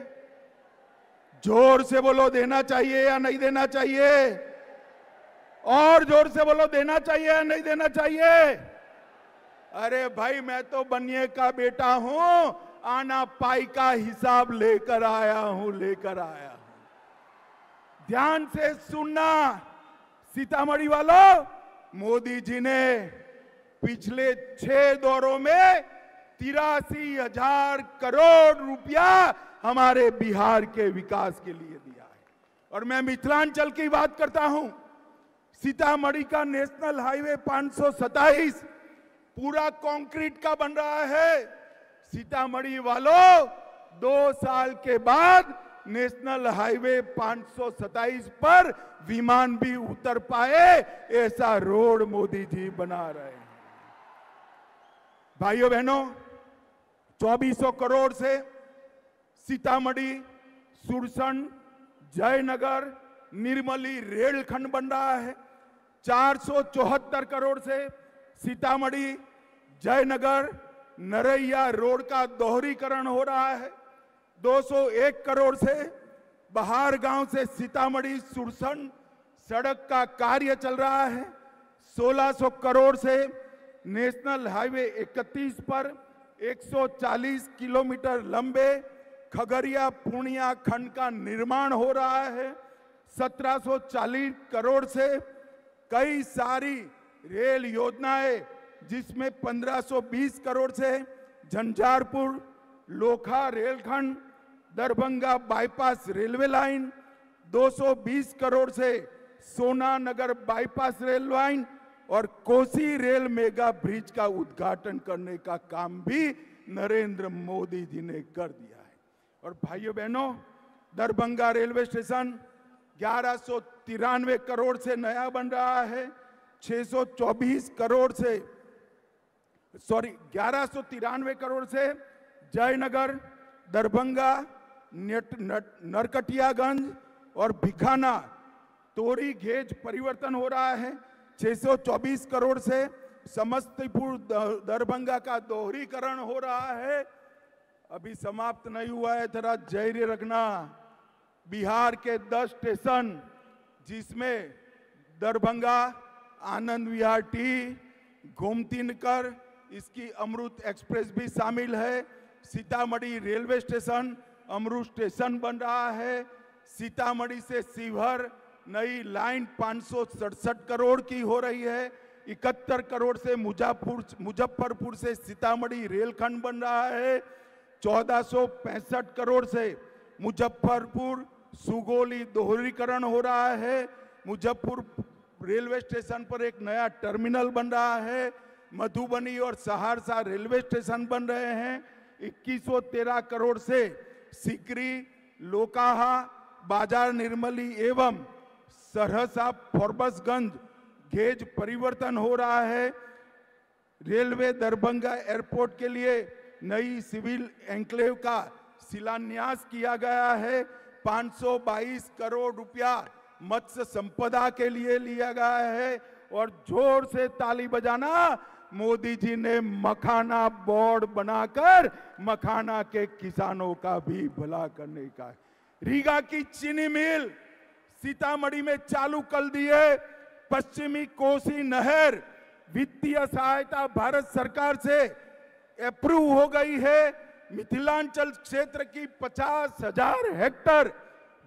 [SPEAKER 10] जोर से बोलो, देना चाहिए या नहीं देना चाहिए? और जोर से बोलो, देना चाहिए या नहीं देना चाहिए? अरे भाई, मैं तो बनिए का बेटा हूं, आना पाई का हिसाब लेकर आया हूं। ध्यान से सुनना सीतामढ़ी वालों, मोदी जी ने पिछले 6 दौरों में 83,000 करोड़ रुपया हमारे बिहार के विकास के लिए दिया है। और मैं मिथिलांचल की बात करता हूं, सीतामढ़ी का नेशनल हाईवे 527 पूरा कंक्रीट का बन रहा है। सीतामढ़ी वालों, 2 साल के बाद नेशनल हाईवे 527 पर विमान भी उतर पाए, ऐसा रोड मोदी जी बना रहे हैं। भाइयों बहनों, 2400 करोड़ से सीतामढ़ी, सुरसंड, जयनगर, निर्मली रेलखंड बन रहा है। 474 करोड़ से सीतामढ़ी, जयनगर, नरैया रोड का दोहरीकरण हो रहा है। 201 करोड़ से बहार गांव से सीतामढ़ी सुरसंड सड़क का कार्य चल रहा है। 1600 करोड़ से नेशनल हाईवे 31 पर 140 किलोमीटर लंबे खगड़िया पूर्णिया खंड का निर्माण हो रहा है। 1740 करोड़ से कई सारी रेल योजनाएं, जिसमें 1520 करोड़ से झंझारपुर लोखा रेलखंड, Darbhanga bypass railway line, 220 crore से सोना नगर बाईपास रेल लाइन और कोसी रेल मेगा ब्रिज का उद्घाटन करने का काम भी नरेंद्र मोदी जी ने कर दिया है। और भाइयों बहनों, दरभंगा रेलवे स्टेशन 1193 करोड़ से नया बन रहा है। 1193 करोड़ से जयनगर, दरभंगा, नरकटियागंज और भिखाना तोरी गेज परिवर्तन हो रहा है। 624 करोड़ से समस्तीपुर दरभंगा का दोहरीकरण हो रहा है। अभी समाप्त नहीं हुआ है, थोड़ा धैर्य रखना। बिहार के 10 स्टेशन, जिसमें दरभंगा आनंद विहार टी, गोमती नगर, इसकी अमृत एक्सप्रेस भी शामिल है। सीतामढ़ी रेलवे स्टेशन अमृत स्टेशन बन रहा है। सीतामढ़ी से शिवहर नई लाइन 567 करोड़ की हो रही है। 71 करोड़ से मुजफ्फरपुर से सीतामढ़ी रेलखंड बन रहा है। 1465 करोड़ से मुजफ्फरपुर सुगौली दोहरीकरण हो रहा है। मुजफ्फरपुर रेलवे स्टेशन पर एक नया टर्मिनल बन रहा है। मधुबनी और सहरसा रेलवे स्टेशन बन रहे हैं। 2113 करोड़ से सिकरी, लोकाहा, बाजार निर्मली एवं सहरसा फॉरबसगंज गेज परिवर्तन हो रहा है। रेलवे दरभंगा एयरपोर्ट के लिए नई सिविल एन्क्लेव का शिलान्यास किया गया है। 522 करोड़ रुपया मत्स्य संपदा के लिए लिया गया है। और जोर से ताली बजाना, मोदी जी ने मखाना बोर्ड बनाकर मखाना के किसानों का भी भला करने का। रीगा की चीनी मिल सीतामढ़ी में चालू कर दिए। पश्चिमी कोसी नहर वित्तीय सहायता भारत सरकार से अप्रूव हो गई है। मिथिलांचल क्षेत्र की 50,000 हेक्टेयर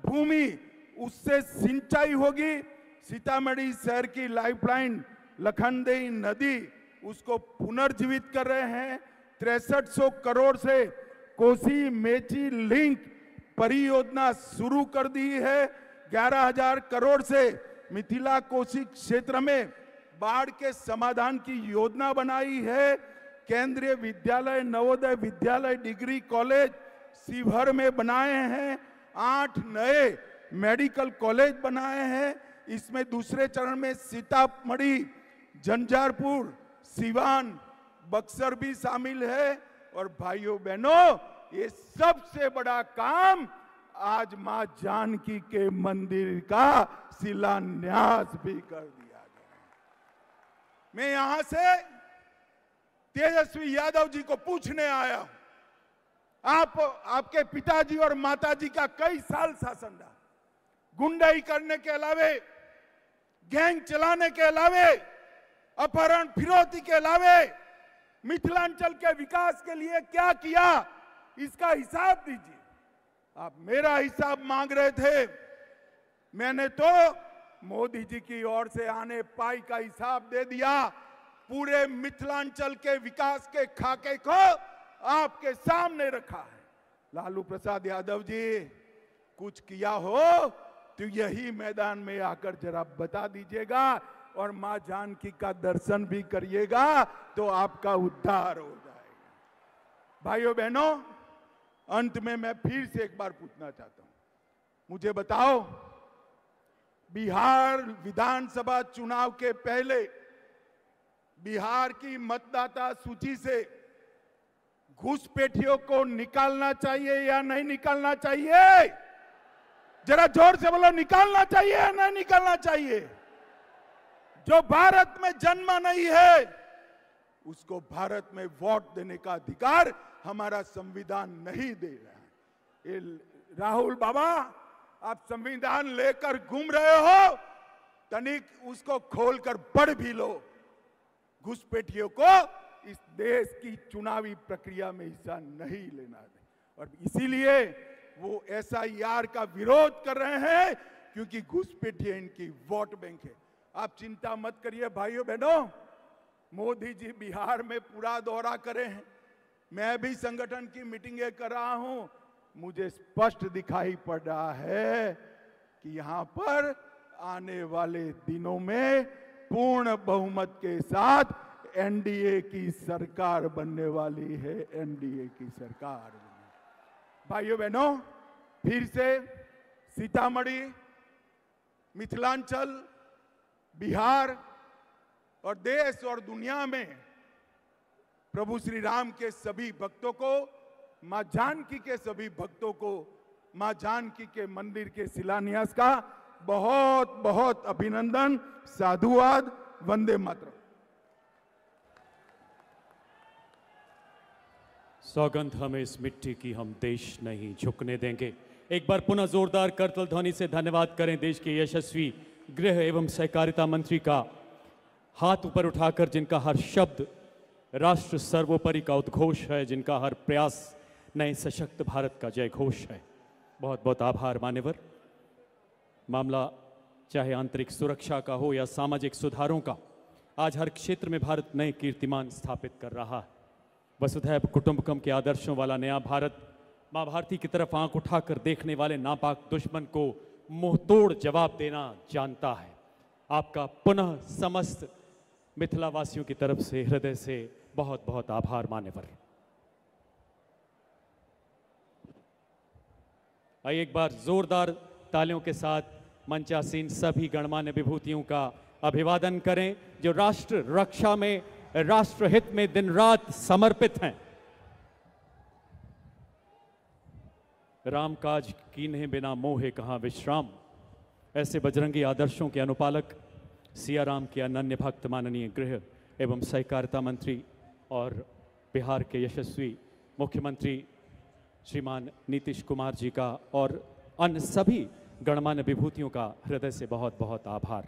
[SPEAKER 10] भूमि उससे सिंचाई होगी। सीतामढ़ी शहर की लाइफलाइन लखनदेई नदी उसको पुनर्जीवित कर रहे हैं। 6300 करोड़ से कोसी मेची लिंक परियोजना शुरू कर दी है। 11,000 करोड़ से मिथिला कोसी क्षेत्र में बाढ़ के समाधान की योजना बनाई है। केंद्रीय विद्यालय, नवोदय विद्यालय, डिग्री कॉलेज शिवहर में बनाए हैं। 8 नए मेडिकल कॉलेज बनाए हैं। इसमें दूसरे चरण में सीतामढ़ी, झंझारपुर, सिवान, बक्सर भी शामिल है। और भाइयों बहनों, ये सबसे बड़ा काम आज मां जानकी के मंदिर का शिलान्यास भी कर दिया गया। मैं यहां से तेजस्वी यादव जी को पूछने आया हूं, आपके पिताजी और माताजी का कई साल शासन रहा। गुंडाई करने के अलावे, गैंग चलाने के अलावे, अपहरण फिरौती के अलावे मिथिलांचल के विकास के लिए क्या किया, इसका हिसाब दीजिए। आप मेरा हिसाब मांग रहे थे, मैंने तो मोदी जी की ओर से आने पाई का हिसाब दे दिया। पूरे मिथिलांचल के विकास के खाके को आपके सामने रखा है। लालू प्रसाद यादव जी, कुछ किया हो तो यही मैदान में आकर जरा बता दीजिएगा और मां जानकी का दर्शन भी करिएगा तो आपका उद्धार हो जाएगा। भाइयों बहनों, अंत में मैं फिर से एक बार पूछना चाहता हूं, मुझे बताओ, बिहार विधानसभा चुनाव के पहले बिहार की मतदाता सूची से घुसपैठियों को निकालना चाहिए या नहीं निकालना चाहिए? जरा जोर से बोलो, निकालना चाहिए या नहीं निकालना चाहिए? जो भारत में जन्मा नहीं है उसको भारत में वोट देने का अधिकार हमारा संविधान नहीं दे रहा है। राहुल बाबा, आप संविधान लेकर घूम रहे हो, तनिक उसको खोलकर पढ़ भी लो। घुसपैठियों को इस देश की चुनावी प्रक्रिया में हिस्सा नहीं लेना है और इसीलिए वो SIR का विरोध कर रहे हैं, क्योंकि घुसपैठिए इनकी वोट बैंक है। आप चिंता मत करिए भाइयों बहनों, मोदी जी बिहार में पूरा दौरा करे हैं, मैं भी संगठन की मीटिंगें कर रहा हूं। मुझे स्पष्ट दिखाई पड़ रहा है कि यहां पर आने वाले दिनों में पूर्ण बहुमत के साथ NDA की सरकार बनने वाली है। NDA की सरकार। भाइयों बहनों, फिर से सीतामढ़ी, मिथिलांचल, बिहार और देश और दुनिया में प्रभु श्री राम के सभी भक्तों को, मां जानकी के सभी भक्तों को मां जानकी के मंदिर के शिलान्यास का बहुत बहुत अभिनंदन, साधुवाद, वंदे मातरम।
[SPEAKER 5] सौगंध हमें इस मिट्टी की, हम देश नहीं झुकने देंगे। एक बार पुनः जोरदार करतल ध्वनि से धन्यवाद करें देश के यशस्वी गृह एवं सहकारिता मंत्री का, हाथ ऊपर उठाकर जिनका हर शब्द राष्ट्र सर्वोपरि का उद्घोष है, जिनका हर प्रयास नए सशक्त भारत का जय घोष है। बहुत बहुत आभार मान्यवर। मामला चाहे आंतरिक सुरक्षा का हो या सामाजिक सुधारों का, आज हर क्षेत्र में भारत नए कीर्तिमान स्थापित कर रहा है। वसुधैव कुटुंबकम के आदर्शों वाला नया भारत मां भारती की तरफ आंख उठाकर देखने वाले नापाक दुश्मन को मुंहतोड़ जवाब देना जानता है। आपका पुनः समस्त मिथिलावासियों की तरफ से हृदय से बहुत बहुत आभार मान्यवर। आइए एक बार जोरदार तालियों के साथ मंचासीन सभी गणमान्य विभूतियों का अभिवादन करें जो राष्ट्र रक्षा में, राष्ट्रहित में दिन रात समर्पित हैं। राम काज कीन्हे बिना मोहे कहाँ विश्राम, ऐसे बजरंगी आदर्शों के अनुपालक सिया राम के अनन्य भक्त माननीय गृह एवं सहकारिता मंत्री और बिहार के यशस्वी मुख्यमंत्री श्रीमान नीतीश कुमार जी का और अन्य सभी गणमान्य विभूतियों का हृदय से बहुत बहुत आभार।